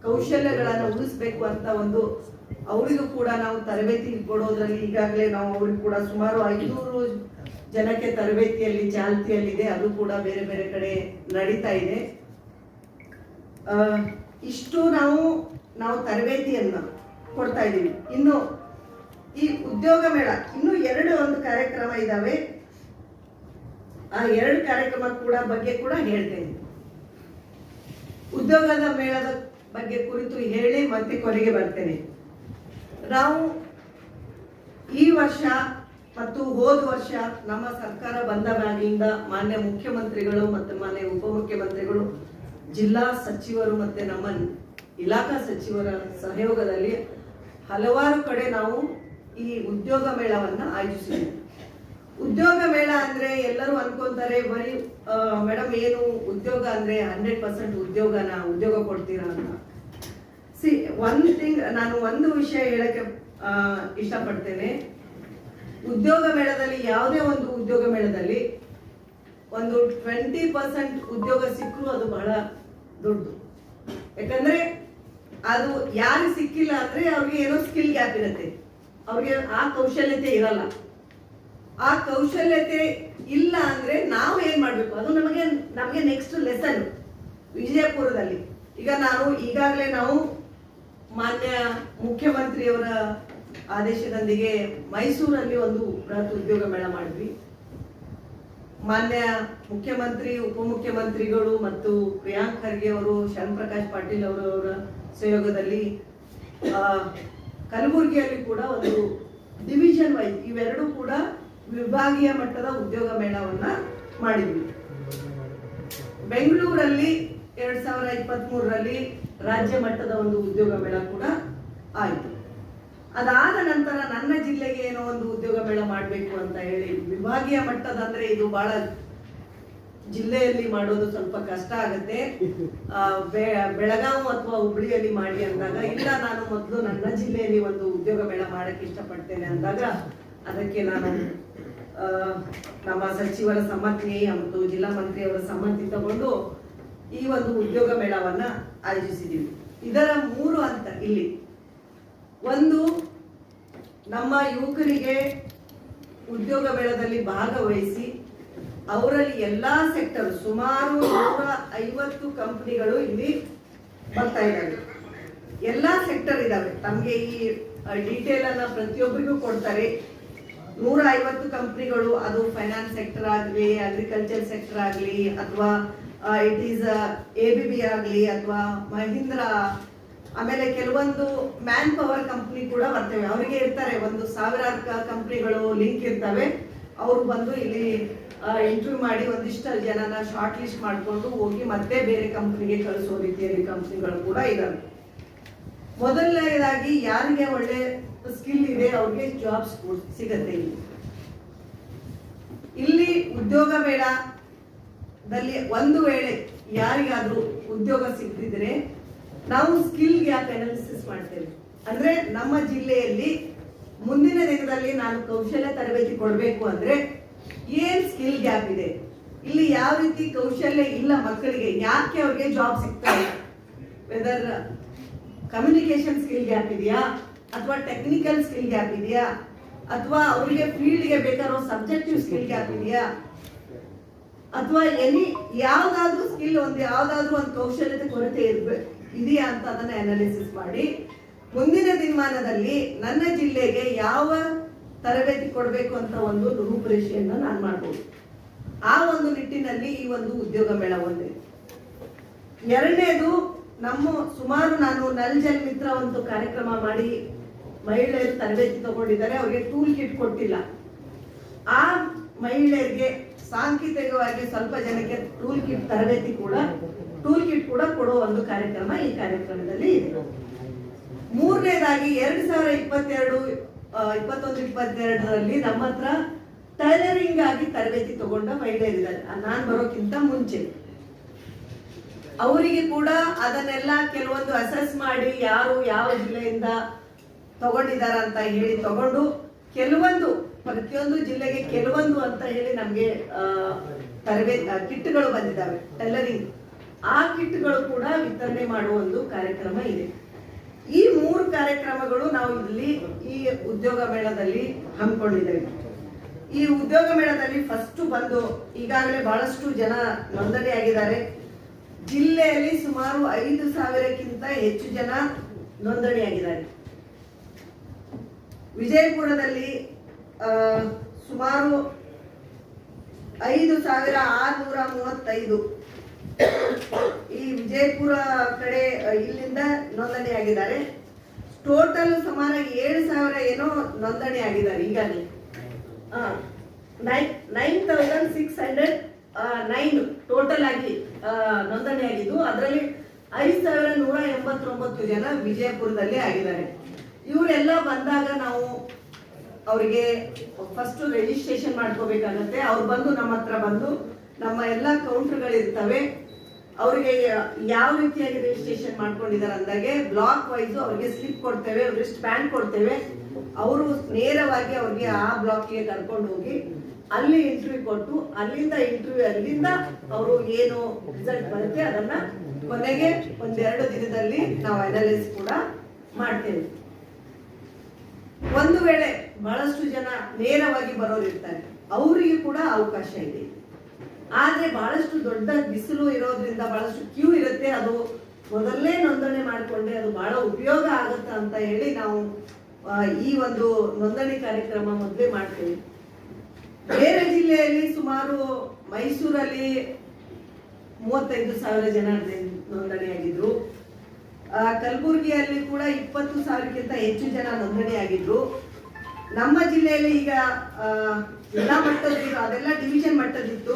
ಕೌಶಲ್ಯಗಳನ್ನು ಉಳಿಸ್ಬೇಕು ಅಂತ ಅವರಿಗೂ ಕೂಡ ನಾವು ತರಬೇತಿ ಕೊಡೋದ್ರಲ್ಲಿ ಈಗಾಗಲೇ ನಾವು ಅವ್ರಿಗೆ ಕೂಡ ಸುಮಾರು 500 ಜನಕ್ಕೆ ತರಬೇತಿಯಲ್ಲಿ ಚಾಲ್ತಿಯಲ್ಲಿದೆ. ಅದು ಕೂಡ ಬೇರೆ ಬೇರೆ ಕಡೆ ನಡೀತಾ ಇದೆ. ಇಷ್ಟು ನಾವು ತರಬೇತಿಯನ್ನ ಕೊಡ್ತಾ ಇದ್ದೀವಿ. ಇನ್ನು ಈ ಉದ್ಯೋಗ ಮೇಳ ಇನ್ನು 2 ಕಾರ್ಯಕ್ರಮ ಇದಾವೆ. ಆ 2 ಕಾರ್ಯಕ್ರಮ ಬಗ್ಗೆ ಕೂಡ ಹೇಳ್ತೇನೆ. ಉದ್ಯೋಗದ ಮೇಳದ ಬಗ್ಗೆ ಕುರಿತು ಹೇಳಿ ಮತ್ತೆ ಕೊನೆಗೆ ಬರ್ತೇನೆ. ನಾವು ಈ ವರ್ಷ ಮತ್ತು ಹೋದ ವರ್ಷ ನಮ್ಮ ಸರ್ಕಾರ ಬಂದ ಮ್ಯಾಗಿಂದ ಮಾನ್ಯ ಮುಖ್ಯಮಂತ್ರಿಗಳು ಮತ್ತು ಮಾನ್ಯ ಉಪಮುಖ್ಯಮಂತ್ರಿಗಳು, ಜಿಲ್ಲಾ ಸಚಿವರು ಮತ್ತೆ ನಮ್ಮ ಇಲಾಖಾ ಸಚಿವರ ಸಹಯೋಗದಲ್ಲಿ ಹಲವಾರು ಕಡೆ ನಾವು ಈ ಉದ್ಯೋಗ ಮೇಳವನ್ನ ಆಯೋಜಿಸಿದ್ದೀವಿ. ಉದ್ಯೋಗ ಮೇಳ ಅಂದ್ರೆ ಎಲ್ಲರೂ ಅನ್ಕೊಂತಾರೆ ಬರೀ ಮೇಡಮ್ ಏನು ಉದ್ಯೋಗ ಅಂದ್ರೆ 100% ಉದ್ಯೋಗ ಕೊಡ್ತೀರಾ ಅಂತ. ನಾನು ಒಂದು ವಿಷಯ ಹೇಳಕ್ಕೆ ಇಷ್ಟಪಡ್ತೇನೆ. ಉದ್ಯೋಗ ಮೇಳದಲ್ಲಿ ಯಾವುದೇ ಒಂದು ಉದ್ಯೋಗ ಮೇಳದಲ್ಲಿ 20% ಉದ್ಯೋಗ ಸಿಕ್ಕರೂ ಅದು ಬಹಳ ದೊಡ್ಡದು. ಯಾಕಂದ್ರೆ ಅದು ಯಾರು ಸಿಕ್ಕಿಲ್ಲ ಅಂದ್ರೆ ಅವ್ರಿಗೆ ಏನೋ ಸ್ಕಿಲ್ ಗ್ಯಾಪ್ ಇರುತ್ತೆ, ಅವ್ರಿಗೆ ಆ ಕೌಶಲ್ಯತೆ ಇರಲ್ಲ. ಆ ಕೌಶಲ್ಯತೆ ಇಲ್ಲ ಅಂದ್ರೆ ನಾವು ಏನ್ ಮಾಡ್ಬೇಕು, ಅದು ನಮಗೆ ನೆಕ್ಸ್ಟ್ ಲೆಸನ್. ವಿಜಯಪುರದಲ್ಲಿ ಈಗ ಈಗಾಗಲೇ ನಾವು ಮಾನ್ಯ ಮುಖ್ಯಮಂತ್ರಿಯವರ ಆದೇಶದೊಂದಿಗೆ ಮೈಸೂರಲ್ಲಿ ಒಂದು ಬೃಹತ್ ಉದ್ಯೋಗ ಮೇಳ ಮಾಡಿದ್ವಿ. ಮಾನ್ಯ ಮುಖ್ಯಮಂತ್ರಿ, ಉಪಮುಖ್ಯಮಂತ್ರಿಗಳು ಮತ್ತು ಪ್ರಿಯಾಂಕ್ ಖರ್ಗೆ ಅವರು, ಶ್ಯಾಮ್ ಪ್ರಕಾಶ್ ಪಾಟೀಲ್ ಅವರ ಸಹಯೋಗದಲ್ಲಿ ಕಲಬುರಗಿಯಲ್ಲಿ ಕೂಡ ಒಂದು ಡಿವಿಷನ್ ವೈಸ್ ಇವೆರಡೂ ಕೂಡ ವಿಭಾಗೀಯ ಮಟ್ಟದ ಉದ್ಯೋಗ ಮೇಳವನ್ನ ಮಾಡಿದ್ವಿ. ಬೆಂಗಳೂರಲ್ಲಿ 2023ರಲ್ಲಿ ರಾಜ್ಯ ಮಟ್ಟದ ಒಂದು ಉದ್ಯೋಗ ಮೇಳ ಕೂಡ ಆಯಿತು. ಅದಾದ ನಂತರ ನನ್ನ ಜಿಲ್ಲೆಗೆ ಏನೋ ಒಂದು ಉದ್ಯೋಗ ಮೇಳ ಮಾಡಬೇಕು ಅಂತ ಹೇಳಿ, ವಿಭಾಗೀಯ ಮಟ್ಟದ ಅಂದ್ರೆ ಇದು ಬಹಳ ಜಿಲ್ಲೆಯಲ್ಲಿ ಮಾಡೋದು ಸ್ವಲ್ಪ ಕಷ್ಟ ಆಗುತ್ತೆ, ಬೆಳಗಾವಿ ಅಥವಾ ಹುಬ್ಳಿಯಲ್ಲಿ ಮಾಡಿ ಅಂದಾಗ, ಇಲ್ಲ ನಾನು ಮೊದಲು ನನ್ನ ಜಿಲ್ಲೆಯಲ್ಲಿ ಒಂದು ಉದ್ಯೋಗ ಮೇಳ ಮಾಡಕ್ಕೆ ಇಷ್ಟಪಡ್ತೇನೆ ಅಂದಾಗ ಅದಕ್ಕೆ ನಾನು ನಮ್ಮ ಸಚಿವರ ಸಮ್ಮತಿ ಮತ್ತು ಜಿಲ್ಲಾ ಮಂತ್ರಿಯವರ ಸಮ್ಮತಿ ತಗೊಂಡು ಈ ಒಂದು ಉದ್ಯೋಗ ಮೇಳವನ್ನ ಆಯೋಜಿಸಿದ್ದೀವಿ. ಇದರ 3 ಹಂತ ಇಲ್ಲಿ. ಒಂದು, ನಮ್ಮ ಯುವಕರಿಗೆ ಉದ್ಯೋಗ ಮೇಳದಲ್ಲಿ ಭಾಗವಹಿಸಿ ಅವರಲ್ಲಿ ಎಲ್ಲಾ ಸೆಕ್ಟರ್, ಸುಮಾರು 150 ಕಂಪನಿಗಳು ಇಲ್ಲಿ ಬರ್ತಾ ಇದ್ದಾವೆ. ಎಲ್ಲಾ ಸೆಕ್ಟರ್ ಇದಾವೆ. ತಮಗೆ ಈ ಡೀಟೇಲ್ ಅನ್ನ ಪ್ರತಿಯೊಬ್ಬರಿಗೂ ಕೊಡ್ತಾರೆ. 150 ಕಂಪನಿಗಳು, ಅದು ಫೈನಾನ್ಸ್ ಸೆಕ್ಟರ್ ಆಗಲಿ, ಅಗ್ರಿಕಲ್ಚರ್ ಸೆಕ್ಟರ್ ಆಗಲಿ, ಅಥವಾ ಇಟ್ ಈಸ್ ABB ಆಗಲಿ, ಅಥವಾ ಮಹೀಂದ್ರಾ, ಆಮೇಲೆ ಕೆಲವೊಂದು ಮ್ಯಾನ್ ಪವರ್ ಕಂಪನಿ ಕೂಡ ಬರ್ತವೆ. ಅವರಿಗೆ ಇರ್ತಾರೆ 1000 ಕಂಪನಿಗಳು ಲಿಂಕ್ ಇರ್ತವೆ. ಅವರು ಬಂದು ಇಲ್ಲಿ ಇಂಟರ್ವ್ಯೂ ಮಾಡಿ ಒಂದಿಷ್ಟು ಜನನ ಶಾರ್ಟ್ ಲಿಸ್ಟ್ ಮಾಡಿಕೊಂಡು ಹೋಗಿ ಮತ್ತೆ ಬೇರೆ ಕಂಪನಿಗೆ ಕಳಿಸೋ ರೀತಿಯಲ್ಲಿ ಕಂಪನಿಗಳು ಕೂಡ ಇದಾವೆ. ಮೊದಲನೇದಾಗಿ ಯಾರಿಗೆ ಒಳ್ಳೆ ಸ್ಕಿಲ್ ಇದೆ ಅವ್ರಿಗೆ ಜಾಬ್ಸ್ ಸಿಗತ್ತೆ. ಇಲ್ಲಿ ಉದ್ಯೋಗ ಮೇಳದಲ್ಲಿ ಒಂದು ವೇಳೆ ಯಾರಿಗಾದ್ರೂ ಉದ್ಯೋಗ ಸಿಗದಿದ್ರೆ ನಾವು ಸ್ಕಿಲ್ ಗ್ಯಾಪ್ ಅನಾಲಿಸಿಸ್ ಮಾಡ್ತೇವೆ. ಅಂದ್ರೆ ನಮ್ಮ ಜಿಲ್ಲೆಯಲ್ಲಿ ಮುಂದಿನ ದಿನದಲ್ಲಿ ನಾನು ಕೌಶಲ್ಯ ತರಬೇತಿ ಕೊಡಬೇಕು ಅಂದ್ರೆ ಏನ್ ಸ್ಕಿಲ್ ಗ್ಯಾಪ್ ಇದೆ, ಇಲ್ಲಿ ಯಾವ ರೀತಿ ಕೌಶಲ್ಯ ಇಲ್ಲ ಮಕ್ಕಳಿಗೆ, ಯಾಕೆ ಅವ್ರಿಗೆ ಜಾಬ್ ಸಿಗ್ತಾ ಇಲ್ಲ, ವೆದರ್ ಕಮ್ಯುನಿಕೇಶನ್ ಸ್ಕಿಲ್ ಗ್ಯಾಪ್ ಇದೆಯಾ, ಅಥವಾ ಟೆಕ್ನಿಕಲ್ ಸ್ಕಿಲ್ ಗ್ಯಾಪ್ ಇದೆಯಾ, ಅಥವಾ ಅವರಿಗೆ ಫೀಲ್ಡ್ಗೆ ಬೇಕಾರೋ ಸಬ್ಜೆಕ್ಟಿವ್ ಸ್ಕಿಲ್ ಗ್ಯಾಪ್ ಇದೆಯಾ, ಅಥವಾ ಯಾವ್ದಾದ್ರೂ ಸ್ಕಿಲ್ ಯಾವ್ದಾದ್ರೂ ಒಂದು ಕೌಶಲ್ಯತೆ ಕೊರತೆ ಇದೆಯಾ ಅಂತ ಅದನ್ನ ಅನಾಲಿಸಿಸ್ ಮಾಡಿ ಮುಂದಿನ ದಿನಮಾನದಲ್ಲಿ ನನ್ನ ಜಿಲ್ಲೆಗೆ ಯಾವ ತರಬೇತಿ ಕೊಡಬೇಕು ಅಂತ ಒಂದು ರೂಪುರೇಷೆಯನ್ನು ನಾನು ಮಾಡ್ಬೋದು. ಆ ಒಂದು ನಿಟ್ಟಿನಲ್ಲಿ ಈ ಒಂದು ಉದ್ಯೋಗ ಮೇಳ ಒಂದೇ. ಎರಡನೇದು, ಸುಮಾರು ನಾನು ನಲ್ ಜಲ್ ಮಿತ್ರ ಒಂದು ಕಾರ್ಯಕ್ರಮ ಮಾಡಿ ಮಹಿಳೆಯರು ತರಬೇತಿ ತಗೊಂಡಿದ್ದಾರೆ. ಅವ್ರಿಗೆ ಟೂಲ್ ಕಿಟ್ ಕೊಟ್ಟಿಲ್ಲ. ಆ ಮಹಿಳೆಯರಿಗೆ ಸಾಂಕೇತಿಕವಾಗಿ ಸ್ವಲ್ಪ ಜನಕ್ಕೆ ಟೂಲ್ ಕಿಟ್ ತರಬೇತಿ ಟೂಲ್ ಕಿಟ್ ಕೂಡ ಕೊಡೋ ಒಂದು ಕಾರ್ಯಕ್ರಮ ಈ ಕಾರ್ಯಕ್ರಮದಲ್ಲಿ ಇದೆ. ಮೂರನೇದಾಗಿ 2021-22ರಲ್ಲಿ ನಮ್ಮ ಹತ್ರ ಟೈಲರಿಂಗ್ ಆಗಿ ತರಬೇತಿ ತಗೊಂಡ ಮಹಿಳೆಯರಿದ್ದಾರೆ. ನಾನು ಬರೋಕ್ಕಿಂತ ಮುಂಚೆ ಅವರಿಗೆ ಕೂಡ ಅದನ್ನೆಲ್ಲ ಕೆಲವೊಂದು ಅಸೆಸ್ ಮಾಡಿ ಯಾರು ಯಾವ ಜಿಲ್ಲೆಯಿಂದ ತಗೊಂಡಿದ್ದಾರೆ ಅಂತ ಹೇಳಿ ತಗೊಂಡು, ಕೆಲವೊಂದು ಪ್ರತಿಯೊಂದು ಜಿಲ್ಲೆಗೆ ಕೆಲವೊಂದು ಅಂತ ಹೇಳಿ ನಮ್ಗೆ ತರಬೇತಿ ಕಿಟ್ಗಳು ಬಂದಿದ್ದಾವೆ ಟೈಲರಿಂಗ್. ಆ ಕಿಟ್ಗಳು ಕೂಡ ವಿತರಣೆ ಮಾಡುವ ಒಂದು ಕಾರ್ಯಕ್ರಮ ಇದೆ. ಈ 3 ಕಾರ್ಯಕ್ರಮಗಳು ನಾವು ಇಲ್ಲಿ ಈ ಉದ್ಯೋಗ ಮೇಳದಲ್ಲಿ ಹಮ್ಮಿಕೊಂಡಿದ್ದೇವೆ. ಈ ಉದ್ಯೋಗ ಮೇಳದಲ್ಲಿ ಫಸ್ಟ್ ಬಂದು ಈಗಾಗಲೇ ಬಹಳಷ್ಟು ಜನ ನೋಂದಣಿ ಆಗಿದ್ದಾರೆ. ಜಿಲ್ಲೆಯಲ್ಲಿ ಸುಮಾರು 5,000ಕ್ಕಿಂತ ಹೆಚ್ಚು ಜನ ನೋಂದಣಿ ಆಗಿದ್ದಾರೆ. ವಿಜಯಪುರದಲ್ಲಿ ಸುಮಾರು 5,635 ಈ ವಿಜಯಪುರ ಕಡೆ ಇಲ್ಲಿಂದ ನೋಂದಣಿ ಆಗಿದ್ದಾರೆ. ಟೋಟಲ್ ಸುಮಾರು 7,000 ಏನೋ ನೋಂದಣಿ ಆಗಿದ್ದಾರೆ ಈಗಾಗಲೇ. 9,609 ಟೋಟಲ್ ಆಗಿ ನೋಂದಣಿ ಆಗಿದ್ದು, ಅದರಲ್ಲಿ 5,189 ಜನ ವಿಜಯಪುರದಲ್ಲಿ ಆಗಿದ್ದಾರೆ. ಇವರೆಲ್ಲ ಬಂದಾಗ ನಾವು ಅವರಿಗೆ ಫಸ್ಟ್ ರಿಜಿಸ್ಟ್ರೇಷನ್ ಮಾಡ್ಕೋಬೇಕಾಗತ್ತೆ. ಅವ್ರು ಬಂದು ನಮ್ಮ ಹತ್ರ ಬಂದು ನಮ್ಮ ಎಲ್ಲ ಕೌಂಟರ್ಗಳಿರ್ತವೆ. ಅವರಿಗೆ ಯಾವ ರೀತಿಯಾಗಿ ರಿಜಿಸ್ಟ್ರೇಷನ್ ಮಾಡ್ಕೊಂಡಿದ್ದಾರೆ ಅಂದಾಗೆ ಬ್ಲಾಕ್ ವೈಸ್ ಅವರಿಗೆ ಸ್ಲಿಪ್ ಕೊಡ್ತೇವೆ, ರಿಸ್ಟ್ ಬ್ಯಾಂಡ್ ಕೊಡ್ತೇವೆ. ಅವರು ನೇರವಾಗಿ ಅವ್ರಿಗೆ ಆ ಬ್ಲಾಕ್ಗೆ ಕರ್ಕೊಂಡು ಹೋಗಿ ಅಲ್ಲಿ ಇಂಟರ್ವ್ಯೂ ಕೊಟ್ಟು ಅಲ್ಲಿಂದ ಅವರು ಏನು ರಿಸಲ್ಟ್ ಬರುತ್ತೆ ಅದನ್ನ ಕೊನೆಗೆ 1-2 ದಿನದಲ್ಲಿ ನಾವು ಅನಾಲಿಸಿಸ್ ಕೂಡ ಮಾಡ್ತೇವೆ. ಒಂದು ವೇಳೆ ಬಹಳಷ್ಟು ಜನ ನೇರವಾಗಿ ಬರೋರು ಇರ್ತಾರೆ, ಅವರಿಗೆ ಕೂಡ ಅವಕಾಶ ಇದೆ. ಆದರೆ ಬಹಳಷ್ಟು ದೊಡ್ಡ ಬಿಸಿಲು ಇರೋದ್ರಿಂದ ಬಹಳಷ್ಟು ಕ್ಯೂ ಇರುತ್ತೆ. ಅದು ಮೊದಲೇ ನೋಂದಣಿ ಮಾಡಿಕೊಂಡ್ರೆ ಅದು ಬಹಳ ಉಪಯೋಗ ಆಗುತ್ತೆ ಅಂತ ಹೇಳಿ ನಾವು ಈ ಒಂದು ನೋಂದಣಿ ಕಾರ್ಯಕ್ರಮ ಮೊದಲೇ ಮಾಡ್ತೇವೆ. ಬೇರೆ ಜಿಲ್ಲೆಯಲ್ಲಿ ಸುಮಾರು ಮೈಸೂರಲ್ಲಿ 35,000 ಜನ ನೋಂದಣಿಯಾಗಿದ್ರು. ಕಲಬುರಗಿಯಲ್ಲಿ ಕೂಡ 20,000ಕ್ಕಿಂತ ಹೆಚ್ಚು ಜನ ನೋಂದಣಿಯಾಗಿದ್ರು. ನಮ್ಮ ಜಿಲ್ಲೆಯಲ್ಲಿ ಈಗ ಜಿಲ್ಲಾ ಮಟ್ಟದ್ದು ಅದೆಲ್ಲ ಡಿವಿಷನ್ ಮಟ್ಟದಿತ್ತು.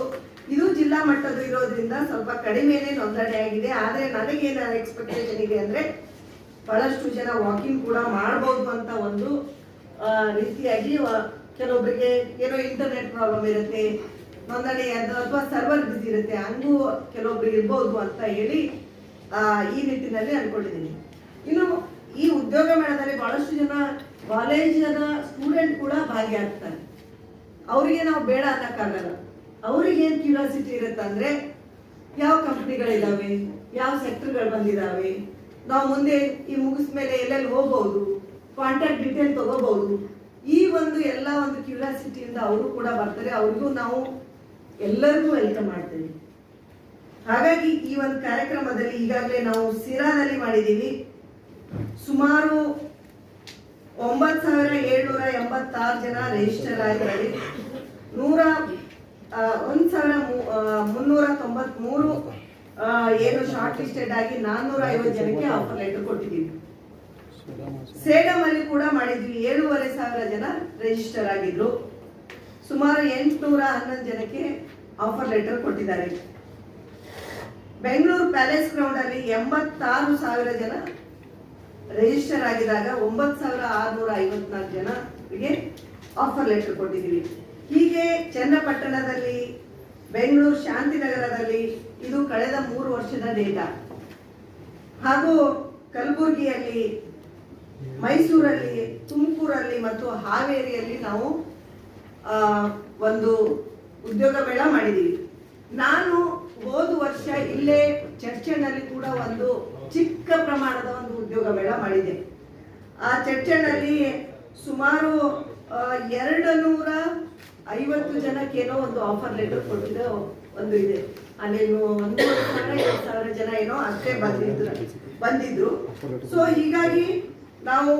ಇದು ಜಿಲ್ಲಾ ಮಟ್ಟದ್ದು ಇರೋದ್ರಿಂದ ಸ್ವಲ್ಪ ಕಡಿಮೆನೇ ನೋಂದಣಿಯಾಗಿದೆ. ಆದರೆ ನನಗೇನು ಎಕ್ಸ್ಪೆಕ್ಟೇಷನ್ ಇದೆ ಅಂದರೆ ಬಹಳಷ್ಟು ಜನ ವಾಕಿಂಗ್ ಕೂಡ ಮಾಡ್ಬೋದು ಅಂತ ಒಂದು ರೀತಿಯಾಗಿ. ಕೆಲವೊಬ್ಬರಿಗೆ ಏನೋ ಇಂಟರ್ನೆಟ್ ಪ್ರಾಬ್ಲಮ್ ಇರುತ್ತೆ, ನೋಂದಣಿ ಅಥವಾ ಸರ್ವರ್ ಬಿಸಿ ಇರುತ್ತೆ, ಹಂಗೂ ಕೆಲವೊಬ್ರಿಗೆ ಇರ್ಬೋದು ಅಂತ ಹೇಳಿ ಈ ನಿಟ್ಟಿನಲ್ಲಿ ಅನ್ಕೊಂಡಿದ್ದೀನಿ. ಇನ್ನು ಈ ಉದ್ಯೋಗ ಮೇಳದಲ್ಲಿ ಬಹಳಷ್ಟು ಜನ ಕಾಲೇಜಿನ ಸ್ಟೂಡೆಂಟ್ ಕೂಡ ಭಾಗಿಯಾಗ್ತಾರೆ. ಅವರಿಗೆ ನಾವು ಬೇಡ ಅನ್ನಕ್ಕಾಗಲ್ಲ. ಅವ್ರಿಗೆ ಏನು ಕ್ಯೂರಿಯಾಸಿಟಿ ಇರುತ್ತೆ ಅಂದ್ರೆ ಯಾವ ಕಂಪ್ನಿಗಳಿದಾವೆ, ಯಾವ ಸೆಕ್ಟರ್ಗಳು ಬಂದಿದ್ದಾವೆ, ನಾವು ಮುಂದೆ ಈ ಮುಗಿಸ್ಮೇಲೆ ಎಲ್ಲೆಲ್ಲಿ ಹೋಗ್ಬೋದು, ಕಾಂಟ್ಯಾಕ್ಟ್ ಡೀಟೇಲ್ ತಗೋಬಹುದು. ಈ ಒಂದು ಎಲ್ಲ ಒಂದು ಕ್ಯೂರಿಯಾಸಿಟಿಯಿಂದ ಅವರು ಕೂಡ ಬರ್ತಾರೆ. ಅವ್ರಿಗೂ ನಾವು ಎಲ್ಲರಿಗೂ ವೆಲ್ಕಮ್ ಮಾಡ್ತೇವೆ. ಹಾಗಾಗಿ ಈ ಒಂದು ಕಾರ್ಯಕ್ರಮದಲ್ಲಿ ಈಗಾಗಲೇ ನಾವು ಸಿರಾದಲ್ಲಿ ಮಾಡಿದ್ದೀವಿ. ಸುಮಾರು 9,786 ಜನ ರಿಜಿಸ್ಟರ್ ಆಗಿದ್ದಾರೆ. 1,393 ಏನು ಶಾರ್ಟ್ ಲಿಸ್ಟೆಡ್ ಆಗಿ 450 ಜನಕ್ಕೆ ಆಫರ್ ಲೆಟರ್ ಕೊಟ್ಟಿದ್ದೀವಿ. ಸೇಡಂ ಅಲ್ಲಿ ಕೂಡ ಮಾಡಿದ್ವಿ. 7,500 ಜನ ರಿಜಿಸ್ಟರ್ ಆಗಿದ್ರು. ಸುಮಾರು 811 ಜನಕ್ಕೆ ಆಫರ್ ಲೆಟರ್ ಕೊಟ್ಟಿದ್ದಾರೆ. ಬೆಂಗಳೂರು ಪ್ಯಾಲೇಸ್ ಗ್ರೌಂಡ್ ಅಲ್ಲಿ 86,000 ಜನ ರಿಜಿಸ್ಟರ್ ಆಗಿದಾಗ 9,654 ಜನರಿಗೆ ಆಫರ್ ಲೆಟರ್ ಕೊಟ್ಟಿದ್ದೀವಿ. ಹೀಗೆ ಚನ್ನಪಟ್ಟಣದಲ್ಲಿ, ಬೆಂಗಳೂರು ಶಾಂತಿನಗರದಲ್ಲಿ ಇದು ಕಳೆದ 3 ವರ್ಷದ ಡೇಟಾ, ಹಾಗೂ ಕಲಬುರಗಿಯಲ್ಲಿ, ಮೈಸೂರಲ್ಲಿ, ತುಮಕೂರಲ್ಲಿ ಮತ್ತು ಹಾವೇರಿಯಲ್ಲಿ ನಾವು ಒಂದು ಉದ್ಯೋಗ ಮೇಳ ಮಾಡಿದ್ದೀವಿ. ನಾನು ಹೋದ ವರ್ಷ ಇಲ್ಲೇ ಚರ್ಚೆನಲ್ಲಿ ಕೂಡ ಒಂದು ಚಿಕ್ಕ ಪ್ರಮಾಣದ ಒಂದು ಉದ್ಯೋಗ ಮೇಳ ಮಾಡಿದೆ. ಆ ಚರ್ಚೆನಲ್ಲಿ ಸುಮಾರು 250 ಜನಕ್ಕೇನೋ ಒಂದು ಆಫರ್ ಲೆಟರ್ ಕೊಟ್ಟಿದ್ದ ಒಂದು ಇದೆ. ಅಲ್ಲೇನು 1,200 ಜನ ಏನೋ ಅಷ್ಟೇ ಬಂದಿದ್ರು. ಸೊ ಹೀಗಾಗಿ ನಾವು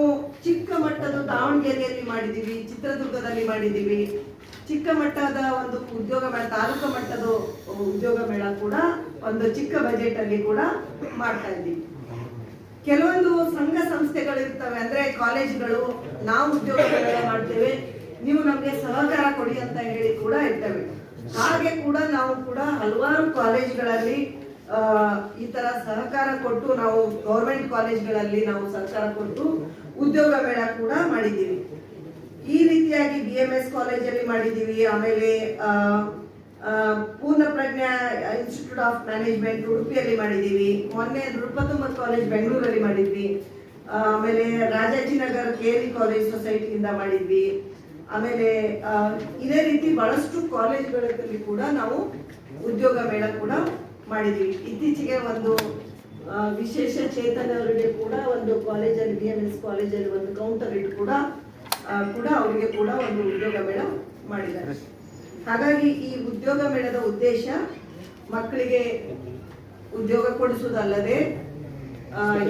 ಚಿಕ್ಕ ಮಟ್ಟದ ದಾವಣಗೆರೆಯಲ್ಲಿ ಮಾಡಿದ್ದೀವಿ, ಚಿತ್ರದುರ್ಗದಲ್ಲಿ ಮಾಡಿದ್ದೀವಿ. ಚಿಕ್ಕ ಮಟ್ಟದ ಒಂದು ಉದ್ಯೋಗ ಮೇಳ, ತಾಲೂಕು ಮಟ್ಟದ ಉದ್ಯೋಗ ಮೇಳ ಕೂಡ ಒಂದು ಚಿಕ್ಕ ಬಜೆಟ್ ಅಲ್ಲಿ ಕೂಡ ಮಾಡ್ತಾ ಇದ್ದೀವಿ. ಕೆಲವೊಂದು ಸಂಘ ಸಂಸ್ಥೆಗಳು ಇರ್ತವೆ, ಅಂದ್ರೆ ಕಾಲೇಜ್ಗಳು, ನಾವು ಉದ್ಯೋಗ ಮೇಳ ಮಾಡ್ತೇವೆ, ನೀವು ನಮ್ಗೆ ಸಹಕಾರ ಕೊಡಿ ಅಂತ ಹೇಳಿ ಕೂಡ ಇರ್ತವೆ. ಹಾಗೆ ಕೂಡ ನಾವು ಕೂಡ ಹಲವಾರು ಕಾಲೇಜ್ಗಳಲ್ಲಿ ಈ ತರ ಸಹಕಾರ ಕೊಟ್ಟು, ನಾವು ಗೌರ್ಮೆಂಟ್ ಕಾಲೇಜ್ಗಳಲ್ಲಿ ನಾವು ಸಹಕಾರ ಕೊಟ್ಟು ಉದ್ಯೋಗ ಮೇಳ ಕೂಡ ಮಾಡಿದ್ದೀವಿ. ಈ ರೀತಿಯಾಗಿ BMS ಕಾಲೇಜಲ್ಲಿ ಮಾಡಿದ್ದೀವಿ. ಆಮೇಲೆ ಪೂರ್ಣ ಪ್ರಜ್ಞಾ ಇನ್ಸ್ಟಿಟ್ಯೂಟ್ ಆಫ್ ಮ್ಯಾನೇಜ್ಮೆಂಟ್ ಉಡುಪಿಯಲ್ಲಿ ಮಾಡಿದ್ದೀವಿ. ಮೊನ್ನೆ ನೃಪತುಂಬ ಕಾಲೇಜ್ ಬೆಂಗಳೂರಲ್ಲಿ ಮಾಡಿದ್ವಿ. ಆಮೇಲೆ ರಾಜಾಜಿನಗರ್ KLE ಕಾಲೇಜ್ ಸೊಸೈಟಿಯಿಂದ ಮಾಡಿದ್ವಿ. ಆಮೇಲೆ ಇದೇ ರೀತಿ ಬಹಳಷ್ಟು ಕಾಲೇಜ್ಗಳಲ್ಲಿ ಕೂಡ ನಾವು ಉದ್ಯೋಗ ಮೇಳ ಕೂಡ ಮಾಡಿದ್ದೀವಿ. ಇತ್ತೀಚೆಗೆ ಒಂದು ವಿಶೇಷ ಚೇತನವರಿಗೆ ಕೂಡ ಒಂದು ಕಾಲೇಜಲ್ಲಿ, BMS ಕಾಲೇಜಲ್ಲಿ ಒಂದು ಕೌಂಟರ್ ಇಟ್ಟು ಕೂಡ ಅವರಿಗೆ ಕೂಡ ಒಂದು ಉದ್ಯೋಗ ಮೇಳ ಮಾಡಿದ್ದಾರೆ. ಹಾಗಾಗಿ ಈ ಉದ್ಯೋಗ ಮೇಳದ ಉದ್ದೇಶ ಮಕ್ಕಳಿಗೆ ಉದ್ಯೋಗ ಕೊಡಿಸುವುದಲ್ಲದೆ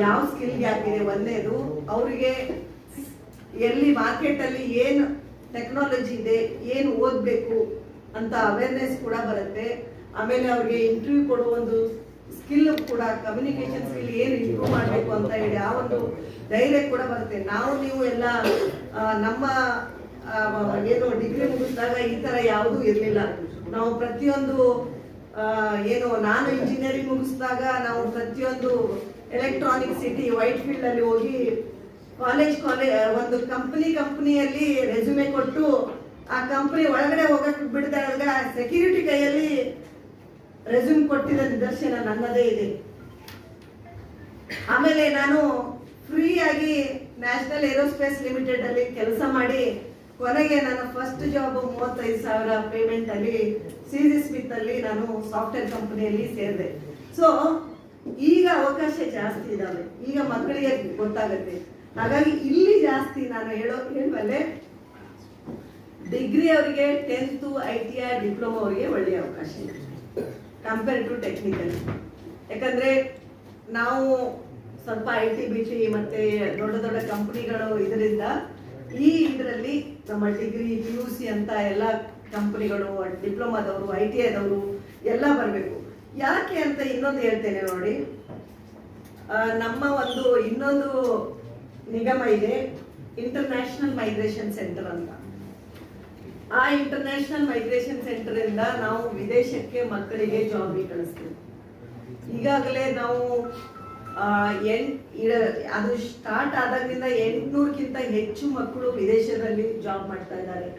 ಯಾವ ಸ್ಕಿಲ್ ಗ್ಯಾಪ್ ಇದೆ ಒಂದೇದು, ಅವರಿಗೆ ಎಲ್ಲಿ ಮಾರ್ಕೆಟ್ ಅಲ್ಲಿ ಏನು ಟೆಕ್ನಾಲಜಿ ಇದೆ, ಏನು ಓದಬೇಕು ಅಂತ ಅವೇರ್ನೆಸ್ ಕೂಡ ಬರುತ್ತೆ. ಆಮೇಲೆ ಅವ್ರಿಗೆ ಇಂಟರ್ವ್ಯೂ ಕೊಡುವ ಒಂದು ಸ್ಕಿಲ್ ಕೂಡ, ಕಮ್ಯುನಿಕೇಶನ್ ಸ್ಕಿಲ್ ಏನು ಇಂಪ್ರೂವ್ ಮಾಡಬೇಕು ಅಂತ ಹೇಳಿ ಆ ಒಂದು ಧೈರ್ಯ ಕೂಡ ಬರುತ್ತೆ. ನೀವು ಎಲ್ಲ ನಮ್ಮ ಏನು ಡಿಗ್ರಿ ಮುಗಿಸಿದಾಗ ಈ ತರ ಯಾವುದೂ ಇರಲಿಲ್ಲ. ನಾವು ಪ್ರತಿಯೊಂದು ಏನು ನಾನು ಇಂಜಿನಿಯರಿಂಗ್ ಮುಗಿಸಿದಾಗ ನಾವು ಪ್ರತಿಯೊಂದು ಎಲೆಕ್ಟ್ರಾನಿಕ್ ಸಿಟಿ ವೈಟ್ ಫೀಲ್ಡ್ ಅಲ್ಲಿ ಹೋಗಿ ಕಾಲೇಜ್ ಒಂದು ಕಂಪನಿಯಲ್ಲಿ ರೆಸ್ಯೂಮೆ ಕೊಟ್ಟು ಆ ಕಂಪನಿ ಒಳಗಡೆ ಹೋಗಕ್ಕೆ ಬಿಡದಾಗ ಸೆಕ್ಯೂರಿಟಿ ಕೈಯಲ್ಲಿ ರೆಸ್ಯೂಮ್ ಕೊಟ್ಟಿದ್ದ ನಿದರ್ಶನ ನನ್ನದೇ ಇದೆ. ಆಮೇಲೆ ನಾನು ಫ್ರೀ ಆಗಿ ನ್ಯಾಷನಲ್ ಏರೋಸ್ಪೇಸ್ ಲಿಮಿಟೆಡ್ ಅಲ್ಲಿ ಕೆಲಸ ಮಾಡಿ ಕೊನೆಗೆ ನನ್ನ ಫಸ್ಟ್ ಜಾಬ್ 35,000 ಪೇಮೆಂಟ್ ಅಲ್ಲಿ CG ಸ್ಮಿತ್ ಅಲ್ಲಿ ನಾನು ಸಾಫ್ಟ್ವೇರ್ ಕಂಪನಿಯಲ್ಲಿ ಸೇರಿದೆ. ಸೊ ಈಗ ಅವಕಾಶ ಜಾಸ್ತಿ ಇದಾವೆ, ಈಗ ಮಕ್ಕಳಿಗೆ ಗೊತ್ತಾಗುತ್ತೆ. ಹಾಗಾಗಿ ಇಲ್ಲಿ ಜಾಸ್ತಿ ನಾನು ಹೇಳುವಲ್ಲೇ ಡಿಗ್ರಿ ಅವರಿಗೆ 10th ITI ಡಿಪ್ಲೊಮಾ ಅವರಿಗೆ ಒಳ್ಳೆಯ ಅವಕಾಶ ಇದೆ ಕಂಪೇರ್ ಟು ಟೆಕ್ನಿಕಲ್. ಯಾಕಂದ್ರೆ ನಾವು ಸ್ವಲ್ಪ IT BT ಮತ್ತೆ ದೊಡ್ಡ ದೊಡ್ಡ ಕಂಪನಿಗಳು ಇದರಿಂದ ಇದರಲ್ಲಿ ನಮ್ಮ ಡಿಗ್ರಿ PUC ಅಂತ ಎಲ್ಲ ಕಂಪನಿಗಳು ಡಿಪ್ಲೊಮಾದವರು ITIದವರು ಎಲ್ಲ ಬರಬೇಕು. ಯಾಕೆ ಅಂತ ಇನ್ನೊಂದು ಹೇಳ್ತೇನೆ ನೋಡಿ. ನಮ್ಮ ಇನ್ನೊಂದು ನಿಗಮ ಇದೆ, ಇಂಟರ್ನ್ಯಾಷನಲ್ ಮೈಗ್ರೇಷನ್ ಸೆಂಟರ್ ಅಂತ. ಆ ಇಂಟರ್ನ್ಯಾಷನಲ್ ಮೈಗ್ರೇಷನ್ ಸೆಂಟರ್ ಇಂದ ನಾವು ವಿದೇಶಕ್ಕೆ ಮಕ್ಕಳಿಗೆ ಜಾಬ್ಗೆ ಕಳಿಸ್ತೀವಿ. ಈಗಾಗಲೇ ನಾವು ಅದು ಸ್ಟಾರ್ಟ್ ಆದಾಗಿಂದ 800ಕ್ಕಿಂತ ಹೆಚ್ಚು ಮಕ್ಕಳು ವಿದೇಶದಲ್ಲಿ ಜಾಬ್ ಮಾಡ್ತಾ ಇದ್ದಾರೆ.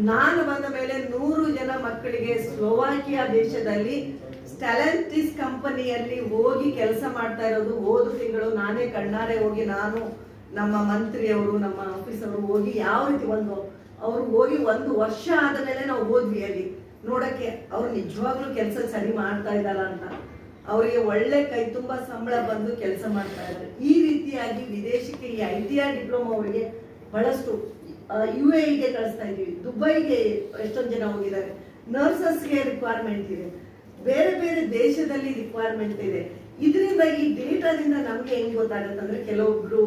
ನಾನು ಬಂದ ಮೇಲೆ 100 ಜನ ಮಕ್ಕಳಿಗೆ ಸ್ಲೋವಾಕಿಯಾ ದೇಶದಲ್ಲಿ ಸ್ಟೆಲೆಂಟಿಸ್ ಕಂಪನಿಯಲ್ಲಿ ಹೋಗಿ ಕೆಲಸ ಮಾಡ್ತಾ ಇರೋದು. ಹೋದ ತಿಂಗಳು ನಾನೇ ಕಣ್ಣಾರೆ ಹೋಗಿ, ನಾನು ನಮ್ಮ ಮಂತ್ರಿಯವರು ನಮ್ಮ ಆಫೀಸರು ಹೋಗಿ ಯಾವ ರೀತಿ ಅವ್ರು ಹೋಗಿ 1 ವರ್ಷ ಆದ ಮೇಲೆ ನಾವು ಹೋದ್ವಿ ಅಲ್ಲಿ ನೋಡಕ್ಕೆ ಅವ್ರು ನಿಜವಾಗ್ಲೂ ಕೆಲಸ ಸರಿ ಮಾಡ್ತಾ ಇದ್ದಾರ ಅಂತ. ಅವರಿಗೆ ಒಳ್ಳೆ ಕೈ ತುಂಬಾ ಸಂಬಳ ಬಂದು ಕೆಲಸ ಮಾಡ್ತಾ ಇದ್ದಾರೆ. ಈ ರೀತಿಯಾಗಿ ವಿದೇಶಕ್ಕೆ ಈ ITI ಡಿಪ್ಲೊಮಾ ಅವರಿಗೆ ಬಹಳಷ್ಟು UAEಗೆ ಕಳಿಸ್ತಾ ಇದೀವಿ, ದುಬೈಗೆ ಎಷ್ಟೊಂದು ಜನ ಹೋಗಿದ್ದಾರೆ. ನರ್ಸಸ್ಗೆ ರಿಕ್ವೈರ್ಮೆಂಟ್ ಇದೆ, ಬೇರೆ ಬೇರೆ ದೇಶದಲ್ಲಿ ರಿಕ್ವೈರ್ಮೆಂಟ್ ಇದೆ. ಇದರಿಂದ ಈ ಡೇಟಾದಿಂದ ನಮ್ಗೆ ಹೆಂಗ್ ಗೊತ್ತಾಗುತ್ತೆ ಅಂದ್ರೆ, ಕೆಲವೊಬ್ರು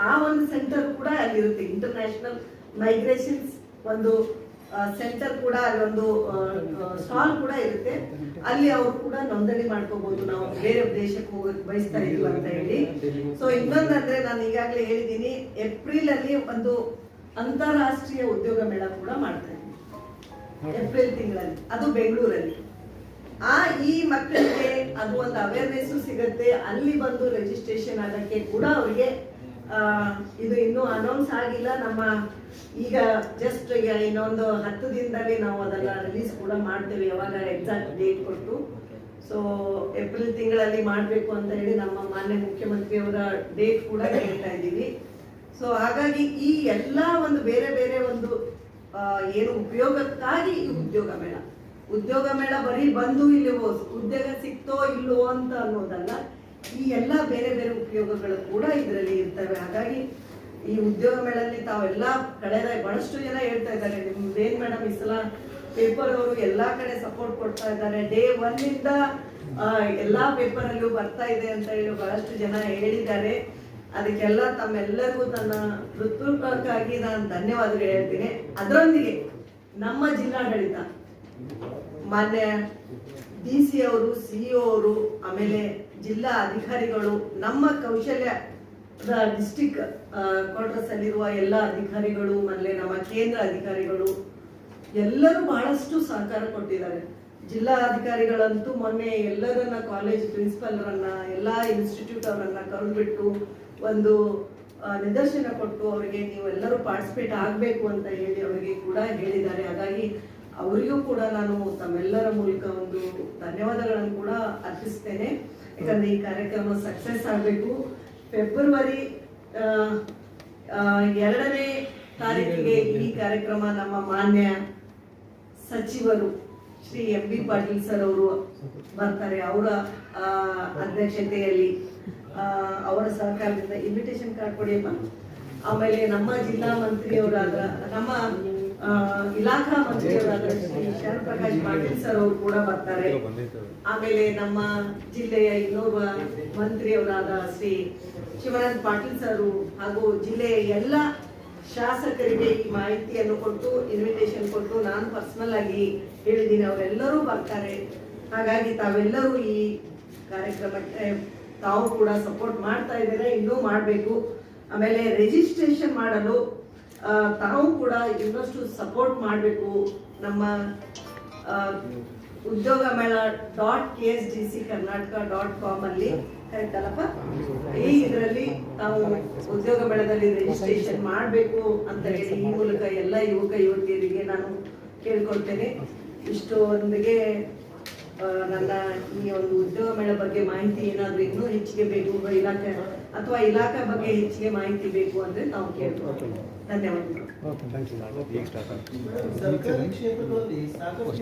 ಆ ಒಂದು ಸೆಂಟರ್ ಕೂಡ ಅಲ್ಲಿರುತ್ತೆ, ಇಂಟರ್ನ್ಯಾಷನಲ್ ಮೈಗ್ರೇಷನ್ಸ್ ಒಂದು ಸೆಂಟರ್ ಕೂಡ, ಅಲ್ಲೊಂದು ಸ್ಟಾಲ್ ಕೂಡ ಇರುತ್ತೆ. ಅಲ್ಲಿ ಅವರು ಕೂಡ ನೋಂದಣಿ ಮಾಡ್ಕೋಬಹುದು, ನಾವು ಬೇರೆ ದೇಶಕ್ಕೆ ಹೋಗಕ್ಕೆ ಬಯಸ್ತಾ ಇದೀವಿ ಅಂತ ಹೇಳಿ. ಸೊ ಇನ್ನೊಂದಂದ್ರೆ, ನಾನು ಈಗಾಗಲೇ ಹೇಳಿದ್ದೀನಿ, ಏಪ್ರಿಲ್ ಅಲ್ಲಿ ಒಂದು ಅಂತಾರಾಷ್ಟ್ರೀಯ ಉದ್ಯೋಗ ಮೇಳ ಕೂಡ ಮಾಡ್ತಾ ಇದ್ದೀವಿ ಏಪ್ರಿಲ್ ತಿಂಗಳಲ್ಲಿ, ಅದು ಬೆಂಗಳೂರಲ್ಲಿ. ಈ ಮಕ್ಕಳಿಗೆ ಅದು ಒಂದು ಅವೇರ್ನೆಸ್ ಸಿಗುತ್ತೆ. ಅಲ್ಲಿ ಬಂದು ರಿಜಿಸ್ಟ್ರೇಷನ್ ಆಗಕ್ಕೆ ಕೂಡ ಅವರಿಗೆ ಇದು ಇನ್ನೂ ಅನೌನ್ಸ್ ಆಗಿಲ್ಲ. ನಮ್ಮ ಈಗ ಜಸ್ಟ್ ಇನ್ನೊಂದು 10 ದಿನದಲ್ಲಿ ನಾವು ಅದನ್ನ ರಿಲೀಸ್ ಕೂಡ ಮಾಡ್ತೇವೆ, ಯಾವಾಗ ಎಕ್ಸಾಕ್ಟ್ ಡೇಟ್ ಕೊಟ್ಟು. ಸೊ ಏಪ್ರಿಲ್ ತಿಂಗಳಲ್ಲಿ ಮಾಡಬೇಕು ಅಂತ ಹೇಳಿ ನಮ್ಮ ಮಾನ್ಯ ಮುಖ್ಯಮಂತ್ರಿಯವರ ಡೇಟ್ ಕೂಡ ಹೇಳ್ತಾ ಇದ್ದೀವಿ. ಸೊ ಹಾಗಾಗಿ ಈ ಎಲ್ಲ ಒಂದು ಬೇರೆ ಬೇರೆ ಒಂದು ಏನು ಉಪಯೋಗಕ್ಕಾಗಿ ಈ ಉದ್ಯೋಗ ಮೇಳ ಬರೀ ಬಂದು ಇಲ್ಲಿ ಉದ್ಯೋಗ ಸಿಕ್ತೋ ಇಲ್ಲೋ ಅಂತ ಅನ್ನೋದಲ್ಲ, ಈ ಎಲ್ಲ ಬೇರೆ ಬೇರೆ ಉಪಯೋಗಗಳು ಕೂಡ ಇದರಲ್ಲಿ ಇರ್ತವೆ. ಹಾಗಾಗಿ ಈ ಉದ್ಯೋಗ ಮೇಳಲ್ಲಿ ತಾವೆಲ್ಲ ಕಳೆದ ಬಹಳಷ್ಟು ಜನ ಹೇಳ್ತಾ ಇದ್ದಾರೆ, ನಿಮ್ದೇನ್ ಮೇಡಮ್ ಈ ಸಲ ಪೇಪರ್ ಅವರು ಎಲ್ಲಾ ಕಡೆ ಸಪೋರ್ಟ್ ಕೊಡ್ತಾ ಇದ್ದಾರೆ, ಡೇ 1 ಇಂದ ಎಲ್ಲಾ ಪೇಪರ್ ಅಲ್ಲೂ ಬರ್ತಾ ಇದೆ ಅಂತ ಹೇಳಿ ಬಹಳಷ್ಟು ಜನ ಹೇಳಿದ್ದಾರೆ. ಅದಕ್ಕೆಲ್ಲ ತಮ್ಮೆಲ್ಲರಿಗೂ ನನ್ನ ಹೃತ್ಪೂರ್ವಕವಾಗಿ ನಾನು ಧನ್ಯವಾದಗಳು ಹೇಳ್ತೀನಿ. ಅದರೊಂದಿಗೆ ನಮ್ಮ ಜಿಲ್ಲಾಡಳಿತ, ಮಾನ್ಯ DC ಅವರು, CEO ಅವರು, ಆಮೇಲೆ ಜಿಲ್ಲಾ ಅಧಿಕಾರಿಗಳು, ನಮ್ಮ ಕೌಶಲ್ಯ ಡಿಸ್ಟ್ರಿಕ್ಟ್ ಕ್ವಾರ್ಟರ್ಸ್ ಅಲ್ಲಿರುವ ಎಲ್ಲ ಅಧಿಕಾರಿಗಳು, ಆಮೇಲೆ ನಮ್ಮ ಕೇಂದ್ರ ಅಧಿಕಾರಿಗಳು ಎಲ್ಲರೂ ಬಹಳಷ್ಟು ಸಹಕಾರ ಕೊಟ್ಟಿದ್ದಾರೆ. ಜಿಲ್ಲಾ ಅಧಿಕಾರಿಗಳಂತೂ ಮೊನ್ನೆ ಎಲ್ಲರನ್ನ, ಕಾಲೇಜ್ ಪ್ರಿನ್ಸಿಪಲ್ರನ್ನ, ಎಲ್ಲ ಇನ್ಸ್ಟಿಟ್ಯೂಟ್ ಅವರನ್ನ ಕರೆದುಬಿಟ್ಟು ಒಂದು ನಿದರ್ಶನ ಕೊಟ್ಟು ಅವರಿಗೆ ನೀವೆಲ್ಲರೂ ಪಾರ್ಟಿಸಿಪೇಟ್ ಆಗಬೇಕು ಅಂತ ಹೇಳಿ ಅವರಿಗೆ ಕೂಡ ಹೇಳಿದ್ದಾರೆ. ಹಾಗಾಗಿ ಅವರಿಗೂ ಕೂಡ ನಾನು ತಮ್ಮೆಲ್ಲರ ಮೂಲಕ ಒಂದು ಧನ್ಯವಾದಗಳನ್ನು ಕೂಡ ಅರ್ಪಿಸ್ತೇನೆ. ಯಾಕಂದ್ರೆ ಈ ಕಾರ್ಯಕ್ರಮ ಸಕ್ಸಸ್ ಆಗಬೇಕು. ಫೆಬ್ರವರಿ 2ನೇ ತಾರೀಕಿಗೆ ಈ ಕಾರ್ಯಕ್ರಮ ನಮ್ಮ ಮಾನ್ಯ ಸಚಿವರು ಶ್ರೀ MB ಪಾಟೀಲ್ ಸರ್ ಅವರು ಬರ್ತಾರೆ. ಅವರ ಅಧ್ಯಕ್ಷತೆಯಲ್ಲಿ, ಅವರ ಸಹಕಾರದಿಂದ ಇನ್ವಿಟೇಷನ್ ಕಾರ್ಡ್ ಕೊಡಿಯಮ್ಮ. ಆಮೇಲೆ ನಮ್ಮ ಜಿಲ್ಲಾ ಮಂತ್ರಿಯವರಾದ, ನಮ್ಮ ಇಲಾಖಾ ಮಂತ್ರಿಯವರಾದ ಶ್ರೀ ಶರಣ್ ಪ್ರಕಾಶ್ ಪಾಟೀಲ್ ಸರ್ ಅವರು ಕೂಡ ಬರ್ತಾರೆ. ಆಮೇಲೆ ನಮ್ಮ ಜಿಲ್ಲೆಯ ಇನ್ನೋರ್ವ ಮಂತ್ರಿಯವರಾದ ಶ್ರೀ ಶಿವಾನಂದ ಪಾಟೀಲ್ ಸರ್ ಹಾಗೂ ಜಿಲ್ಲೆಯ ಎಲ್ಲ ಶಾಸಕರಿಗೆ ಈ ಮಾಹಿತಿಯನ್ನು ಕೊಟ್ಟು, ಇನ್ವಿಟೇಷನ್ ಕೊಟ್ಟು, ನಾನು ಪರ್ಸನಲ್ ಆಗಿ ಹೇಳಿದ್ದೀನಿ, ಅವರೆಲ್ಲರೂ ಬರ್ತಾರೆ. ಹಾಗಾಗಿ ತಾವೆಲ್ಲರೂ ಈ ಕಾರ್ಯಕ್ರಮಕ್ಕೆ ತಾವು ಕೂಡ ಸಪೋರ್ಟ್ ಮಾಡ್ತಾ ಇದ್ದೀರಾ, ಇನ್ನೂ ಮಾಡಬೇಕು. ಆಮೇಲೆ ರಿಜಿಸ್ಟ್ರೇಷನ್ ಮಾಡಲು ತಾವು ಕೂಡ ಇನ್ನಷ್ಟು ಸಪೋರ್ಟ್ ಮಾಡಬೇಕು. ನಮ್ಮ ಉದ್ಯೋಗ ಮೇಳ .ksdckarnataka.com ಅಲ್ಲಿ ಕರೆಕ್ಟಲ್ಲಪ್ಪ, ಇದರಲ್ಲಿ ತಾವು ಉದ್ಯೋಗ ಮೇಳದಲ್ಲಿ ರಿಜಿಸ್ಟ್ರೇಷನ್ ಮಾಡಬೇಕು ಅಂತ ಹೇಳಿ ಈ ಮೂಲಕ ಎಲ್ಲ ಯುವಕ ಯುವತಿಯರಿಗೆ ನಾನು ಕೇಳ್ಕೊಳ್ತೇನೆ. ಇಷ್ಟೊಂದಿಗೆ ನನ್ನ ಈ ಒಂದು ಉದ್ಯೋಗ ಮೇಳ ಬಗ್ಗೆ ಮಾಹಿತಿ ಏನಾದರೂ ಇನ್ನೂ ಹೆಚ್ಚಿಗೆ ಬೇಕು, ಇಲಾಖೆ ಬಗ್ಗೆ ಹೆಚ್ಚಿಗೆ ಮಾಹಿತಿ ಬೇಕು ಅಂದ್ರೆ ನಾವು ಕೇಳ್ಕೊಳ್ತೇವೆ. ಧನ್ಯವಾದಗಳು. ಸರ್ಕಾರಿ ಕ್ಷೇತ್ರಗಳಲ್ಲಿ ಸಾಕಷ್ಟು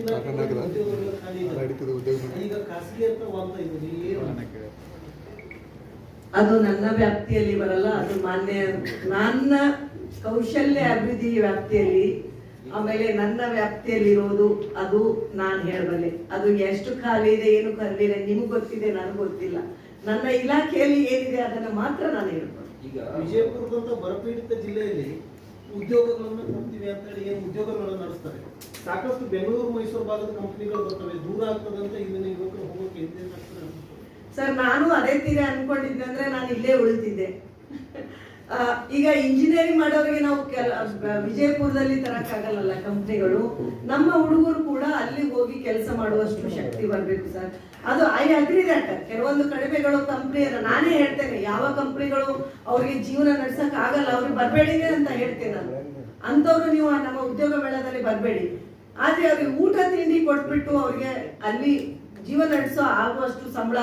ಈಗ ಖಾಸಗಿ ಅಂತ ವಾಗ್ತಾ ಇದ್ದೀವಿ, ಅದು ನನ್ನ ವ್ಯಾಪ್ತಿಯಲ್ಲಿ ಬರಲ್ಲ. ಅದು ನನ್ನ ಕೌಶಲ್ಯ ಅಭಿವೃದ್ಧಿ ವ್ಯಾಪ್ತಿಯಲ್ಲಿ ಆಮೇಲೆ ನನ್ನ ವ್ಯಾಪ್ತಿಯಲ್ಲಿರೋದು ಅದು ನಾನು ಹೇಳಬಲ್ಲೆ. ಅದು ಎಷ್ಟು ಖಾಲಿ ಇದೆ ಏನು ಖಾಲಿ ಇದೆ ನಿಮ್ಗೆ ಗೊತ್ತಿದೆ, ನನಗೆ ಗೊತ್ತಿಲ್ಲ. ನನ್ನ ಇಲಾಖೆಯಲ್ಲಿ ಏನಿದೆ ಅದನ್ನ ಮಾತ್ರ ನಾನು ಹೇಳ್ಬೋದು. ಈಗ ವಿಜಯಪುರದಂತ ಬರಪೀಡಿತ ಜಿಲ್ಲೆಯಲ್ಲಿ ಉದ್ಯೋಗಗಳನ್ನು ಕೊಡ್ತೀವಿ ಅಂತ ಹೇಳಿ ಏನು ಉದ್ಯೋಗಗಳನ್ನು ನಡೆಸ್ತಾರೆ. ಸಾಕಷ್ಟು ಬೆಂಗಳೂರು ಮೈಸೂರು ಭಾಗದ ಕಂಪನಿಗಳು ಬರ್ತವೆ, ದೂರ ಆಗ್ತದಂತ ಇದನ್ನ ಯುವಕರು ಹೋಗೋಕೆ ಹಿಂದೆ ಆಗ್ತದೆ. ಸರ್, ನಾನು ಅದೇ ತೀರ ಅನ್ಕೊಂಡಿದ್ದೆ ಅಂದ್ರೆ ನಾನು ಇಲ್ಲೇ ಉಳಿತಿದ್ದೆ. ಈಗ ಇಂಜಿನಿಯರಿಂಗ್ ಮಾಡೋರಿಗೆ ನಾವು ವಿಜಯಪುರದಲ್ಲಿ ತರಕ್ಕಾಗಲ್ಲ ಕಂಪ್ನಿಗಳು. ನಮ್ಮ ಹುಡುಗರು ಕೂಡ ಅಲ್ಲಿ ಹೋಗಿ ಕೆಲಸ ಮಾಡುವಷ್ಟು ಶಕ್ತಿ ಬರಬೇಕು ಸರ್. ಅದು ಐ ಅಗ್ರಿ ದಟ್ ಕೆಲವೊಂದು ಕಡಿಮೆಗಳು ಕಂಪ್ನಿ, ನಾನೇ ಹೇಳ್ತೇನೆ ಯಾವ ಕಂಪ್ನಿಗಳು ಅವ್ರಿಗೆ ಜೀವನ ನಡ್ಸಕ್ ಆಗಲ್ಲ ಅವ್ರಿಗೆ ಬರ್ಬೇಡಿದೆ ಅಂತ ಹೇಳ್ತೇನೆ ನಾನು. ಅಂತವ್ರು ನೀವು ನಮ್ಮ ಉದ್ಯೋಗ ಮೇಳದಲ್ಲಿ ಬರ್ಬೇಡಿ. ಆದ್ರೆ ಅವ್ರಿಗೆ ಊಟ ತಿಂಡಿ ಕೊಟ್ಬಿಟ್ಟು ಅವ್ರಿಗೆ ಅಲ್ಲಿ ಜೀವನ ನಡೆಸೋ ಆಗುವಷ್ಟು ಸಂಬಳ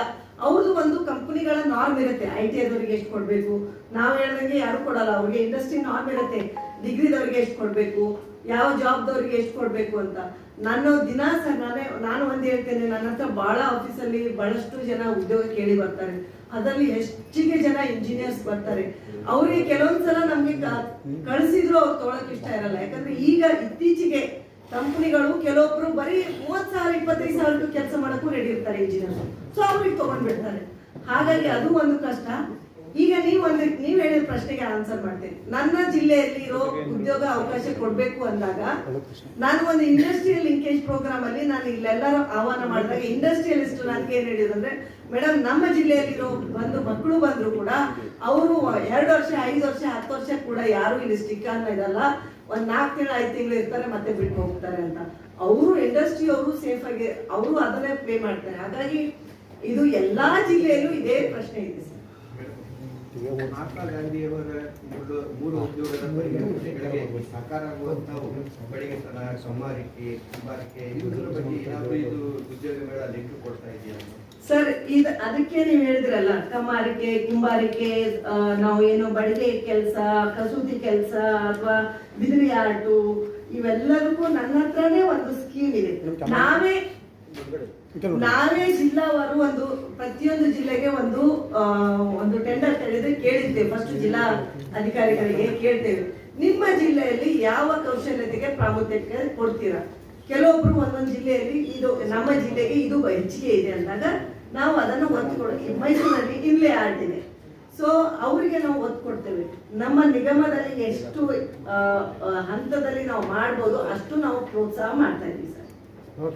ಅವ್ರದ್ದು ಒಂದು ಕಂಪನಿಗಳ ನಾರ್ಮ್ ಇರುತ್ತೆ. IT ಆದವರಿಗೆ ಎಷ್ಟು ಕೊಡ್ಬೇಕು, ನಾವು ಹೇಳ್ದಂಗೆ ಯಾರು ಕೊಡಲ್ಲ. ಅವ್ರಿಗೆ ಇಂಡಸ್ಟ್ರಿ ನಾರ್ಮ್ ಇರುತ್ತೆ, ಡಿಗ್ರಿದವ್ರಿಗೆ ಎಷ್ಟು ಕೊಡ್ಬೇಕು, ಯಾವ ಜಾಬ್ದವ್ರಿಗೆ ಎಷ್ಟು ಕೊಡ್ಬೇಕು ಅಂತ. ನಾನು ದಿನ ಸರ್ ನಾನು ಒಂದು ಹೇಳ್ತೇನೆ, ನನ್ನ ಹತ್ರ ಬಹಳ ಆಫೀಸಲ್ಲಿ ಬಹಳಷ್ಟು ಜನ ಉದ್ಯೋಗ ಕೇಳಿ ಬರ್ತಾರೆ. ಅದರಲ್ಲಿ ಹೆಚ್ಚಿಗೆ ಜನ ಇಂಜಿನಿಯರ್ಸ್ ಬರ್ತಾರೆ. ಅವ್ರಿಗೆ ಕೆಲವೊಂದ್ಸಲ ನಮ್ಗೆ ಕಳಿಸಿದ್ರು ಅವ್ರು ತೊಗೊಳಕ್ ಇಷ್ಟ ಇರಲ್ಲ. ಯಾಕಂದ್ರೆ ಈಗ ಇತ್ತೀಚೆಗೆ ಕಂಪನಿಗಳು ಕೆಲವೊಬ್ರು ಬರೀ 30,000 25,000 ಕೆಲಸ ಮಾಡಕ್ಕೂ ರೆಡಿ ಇರ್ತಾರೆ ಇಂಜಿನಿಯರ್. ಸೊ ಅವ್ರಿಗೆ ತಗೊಂಡ್ಬಿಡ್ತಾರೆ. ಹಾಗಾಗಿ ಅದು ಒಂದು ಕಷ್ಟ. ಈಗ ನೀವು ಹೇಳಿದ ಪ್ರಶ್ನೆಗೆ ಆನ್ಸರ್ ಮಾಡ್ತೇನೆ. ನನ್ನ ಜಿಲ್ಲೆಯಲ್ಲಿ ಇರೋ ಉದ್ಯೋಗ ಅವಕಾಶ ಕೊಡ್ಬೇಕು ಅಂದಾಗ ನಾನು ಒಂದು ಇಂಡಸ್ಟ್ರಿಯಲ್ ಲಿಂಕೇಜ್ ಪ್ರೋಗ್ರಾಮ್ ಅಲ್ಲಿ ನಾನು ಇಲ್ಲೆಲ್ಲರೂ ಆಹ್ವಾನ ಮಾಡಿದಾಗ ಇಂಡಸ್ಟ್ರಿಯಲಿಸ್ಟ್ ನನಗೆ ಏನ್ ಹೇಳಿದ್ರು ಅಂದ್ರೆ, ಮೇಡಮ್ ನಮ್ಮ ಜಿಲ್ಲೆಯಲ್ಲಿರೋ ಮಕ್ಕಳು ಬಂದ್ರು ಕೂಡ ಅವರು 2 ವರ್ಷ 5 ವರ್ಷ 10 ವರ್ಷ ಕೂಡ ಯಾರು ಇಲ್ಲಿ ಸ್ಟಿಕ್ ಇರಲ್ಲ. ಒಂದ್ 4 ತಿಂಗಳು 5 ತಿಂಗಳು ಇರ್ತಾರೆ ಮತ್ತೆ ಬಿಟ್ಟು ಹೋಗ್ತಾರೆ ಅಂತ. ಅವರು ಇಂಡಸ್ಟ್ರಿ ಅವರು ಸೇಫ್ ಆಗಿ ಅವರು ಅದನ್ನೇ ಪ್ಲೇ ಮಾಡ್ತಾರೆ. ಹಾಗಾಗಿ ಇದು ಎಲ್ಲಾ ಜಿಲ್ಲೆಯಲ್ಲೂ ಇದೇ ಪ್ರಶ್ನೆ ಇದೆ ಸರ್. ಮಹಾತ್ಮ ಗಾಂಧಿಯವರ ಮೂರು ಉದ್ಯೋಗದ ಪರಿಗಣನೆಗಳಿಗೆ ಸಾಕಾರ ಆಗುವಂತಹ ಬಡಿಗೆತನ, ಕಮ್ಮಾರಿಕೆ, ಕುಂಬಾರಿಕೆ ಇವುಗಳ ಬಗ್ಗೆ ಏನಾದರೂ ಇದು ಉದ್ಯೋಗ ಮೇಳ ಲಿಂಕ್ ಕೊಡ್ತಾ ಇದೆಯಾ ಸರ್? ಅದಕ್ಕೆ ನೀವು ಹೇಳಿದ್ರಲ್ಲ, ಕಮ್ಮಾರಿಕೆ, ಕುಂಬಾರಿಕೆ, ನಾವು ಏನು ಬಡಿಗೆ ಕೆಲಸ, ಕಸೂತಿ ಕೆಲಸ ಅಥವಾ ಬಿದಿರಿ ಆರ್ಟು, ಇವೆಲ್ಲದಕ್ಕೂ ನನ್ನ ಹತ್ರನೇ ಒಂದು ಸ್ಕೀಮ್ ಇದೆ. ನಾವೇ ಜಿಲ್ಲಾವಾರು ಒಂದು ಪ್ರತಿಯೊಂದು ಜಿಲ್ಲೆಗೆ ಒಂದು ಟೆಂಡರ್ ಕೇಳಿದ್ದೇವೆ. ಫಸ್ಟ್ ಜಿಲ್ಲಾ ಅಧಿಕಾರಿಗಳಿಗೆ ಕೇಳ್ತೇವೆ, ನಿಮ್ಮ ಜಿಲ್ಲೆಯಲ್ಲಿ ಯಾವ ಕೌಶಲ್ಯತೆಗೆ ಪ್ರಾಮುಖ್ಯತೆ ಕೊಡ್ತೀರಾ? ಕೆಲವೊಬ್ರು ಒಂದೊಂದು ಜಿಲ್ಲೆಯಲ್ಲಿ ಇದು ನಮ್ಮ ಜಿಲ್ಲೆಗೆ ಇದು ಹೆಚ್ಚಿಗೆ ಇದೆ ಅಂದಾಗ ನಾವು ಅದನ್ನು ಒತ್ತು ಕೊಡ್ತೀವಿ. ಮೈಸೂರಲ್ಲಿ ಇಲ್ಲೇ ಆರ್ಟ್ ಇದೆ, ಸೊ ಅವರಿಗೆ ನಾವು ಒತ್ತು ಕೊಡ್ತೇವೆ. ನಮ್ಮ ನಿಗಮದಲ್ಲಿ ಎಷ್ಟು ಹಂತದಲ್ಲಿ ನಾವು ಮಾಡ್ಬೋದು ಅಷ್ಟು ನಾವು ಪ್ರೋತ್ಸಾಹ ಮಾಡ್ತಾ ಇದ್ದೀವಿ sir.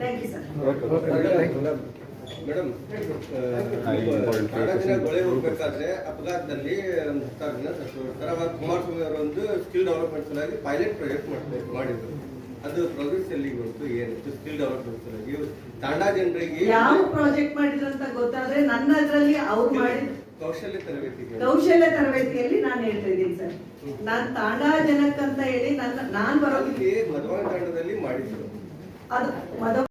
Thank you sir. Madam, ಗೊಳೆ ಹೋಗ್ಬೇಕಾದ್ರೆ ಅಪಘಾತದಲ್ಲಿ ಒಂದು 10 ದಿನ ಸತ್ತೋಗ್ತಾರೆ. ಅವಾಗ ಕುಮಾರಸ್ವಾಮಿ ಅವರು ಒಂದು ಸ್ಕಿಲ್ ಡೆವಲಪ್ಮೆಂಟ್ ಸಲುವಾಗಿ ಪೈಲಟ್ ಪ್ರಾಜೆಕ್ಟ್ ಮಾಡಿದ್ರು. ಅದು ಪ್ರೋಗ್ರೆಸ್ ಎಲ್ಲಿ ಬಂತು, ಏನಿತ್ತು ಸ್ಕಿಲ್ ಡೆವಲಪ್ಮೆಂಟ್ ಸಲುವಾಗಿ ತಾಂಡಾ ಜನರಿಗೆ ಯಾವ ಪ್ರಾಜೆಕ್ಟ್ ಮಾಡಿದ್ರು ಅಂತ ಗೊತ್ತಾದ್ರೆ ನನ್ನ ಅದರಲ್ಲಿ ಅವ್ರು ಮಾಡಿದ ಕೌಶಲ್ಯ ತರಬೇತಿಯಲ್ಲಿ ನಾನು ಹೇಳ್ತಾ ಇದ್ದೀನಿ ಸರ್. ನಾನು ತಾಂಡಾ ಜನಕ್ಕೆ ಅಂತ ಹೇಳಿ ನಾನು ಬರೋದಕ್ಕೆ ಮಧುವಾನ ತಾಂಡದಲ್ಲಿ ಮಾಡಿದ್ರು. ಅದು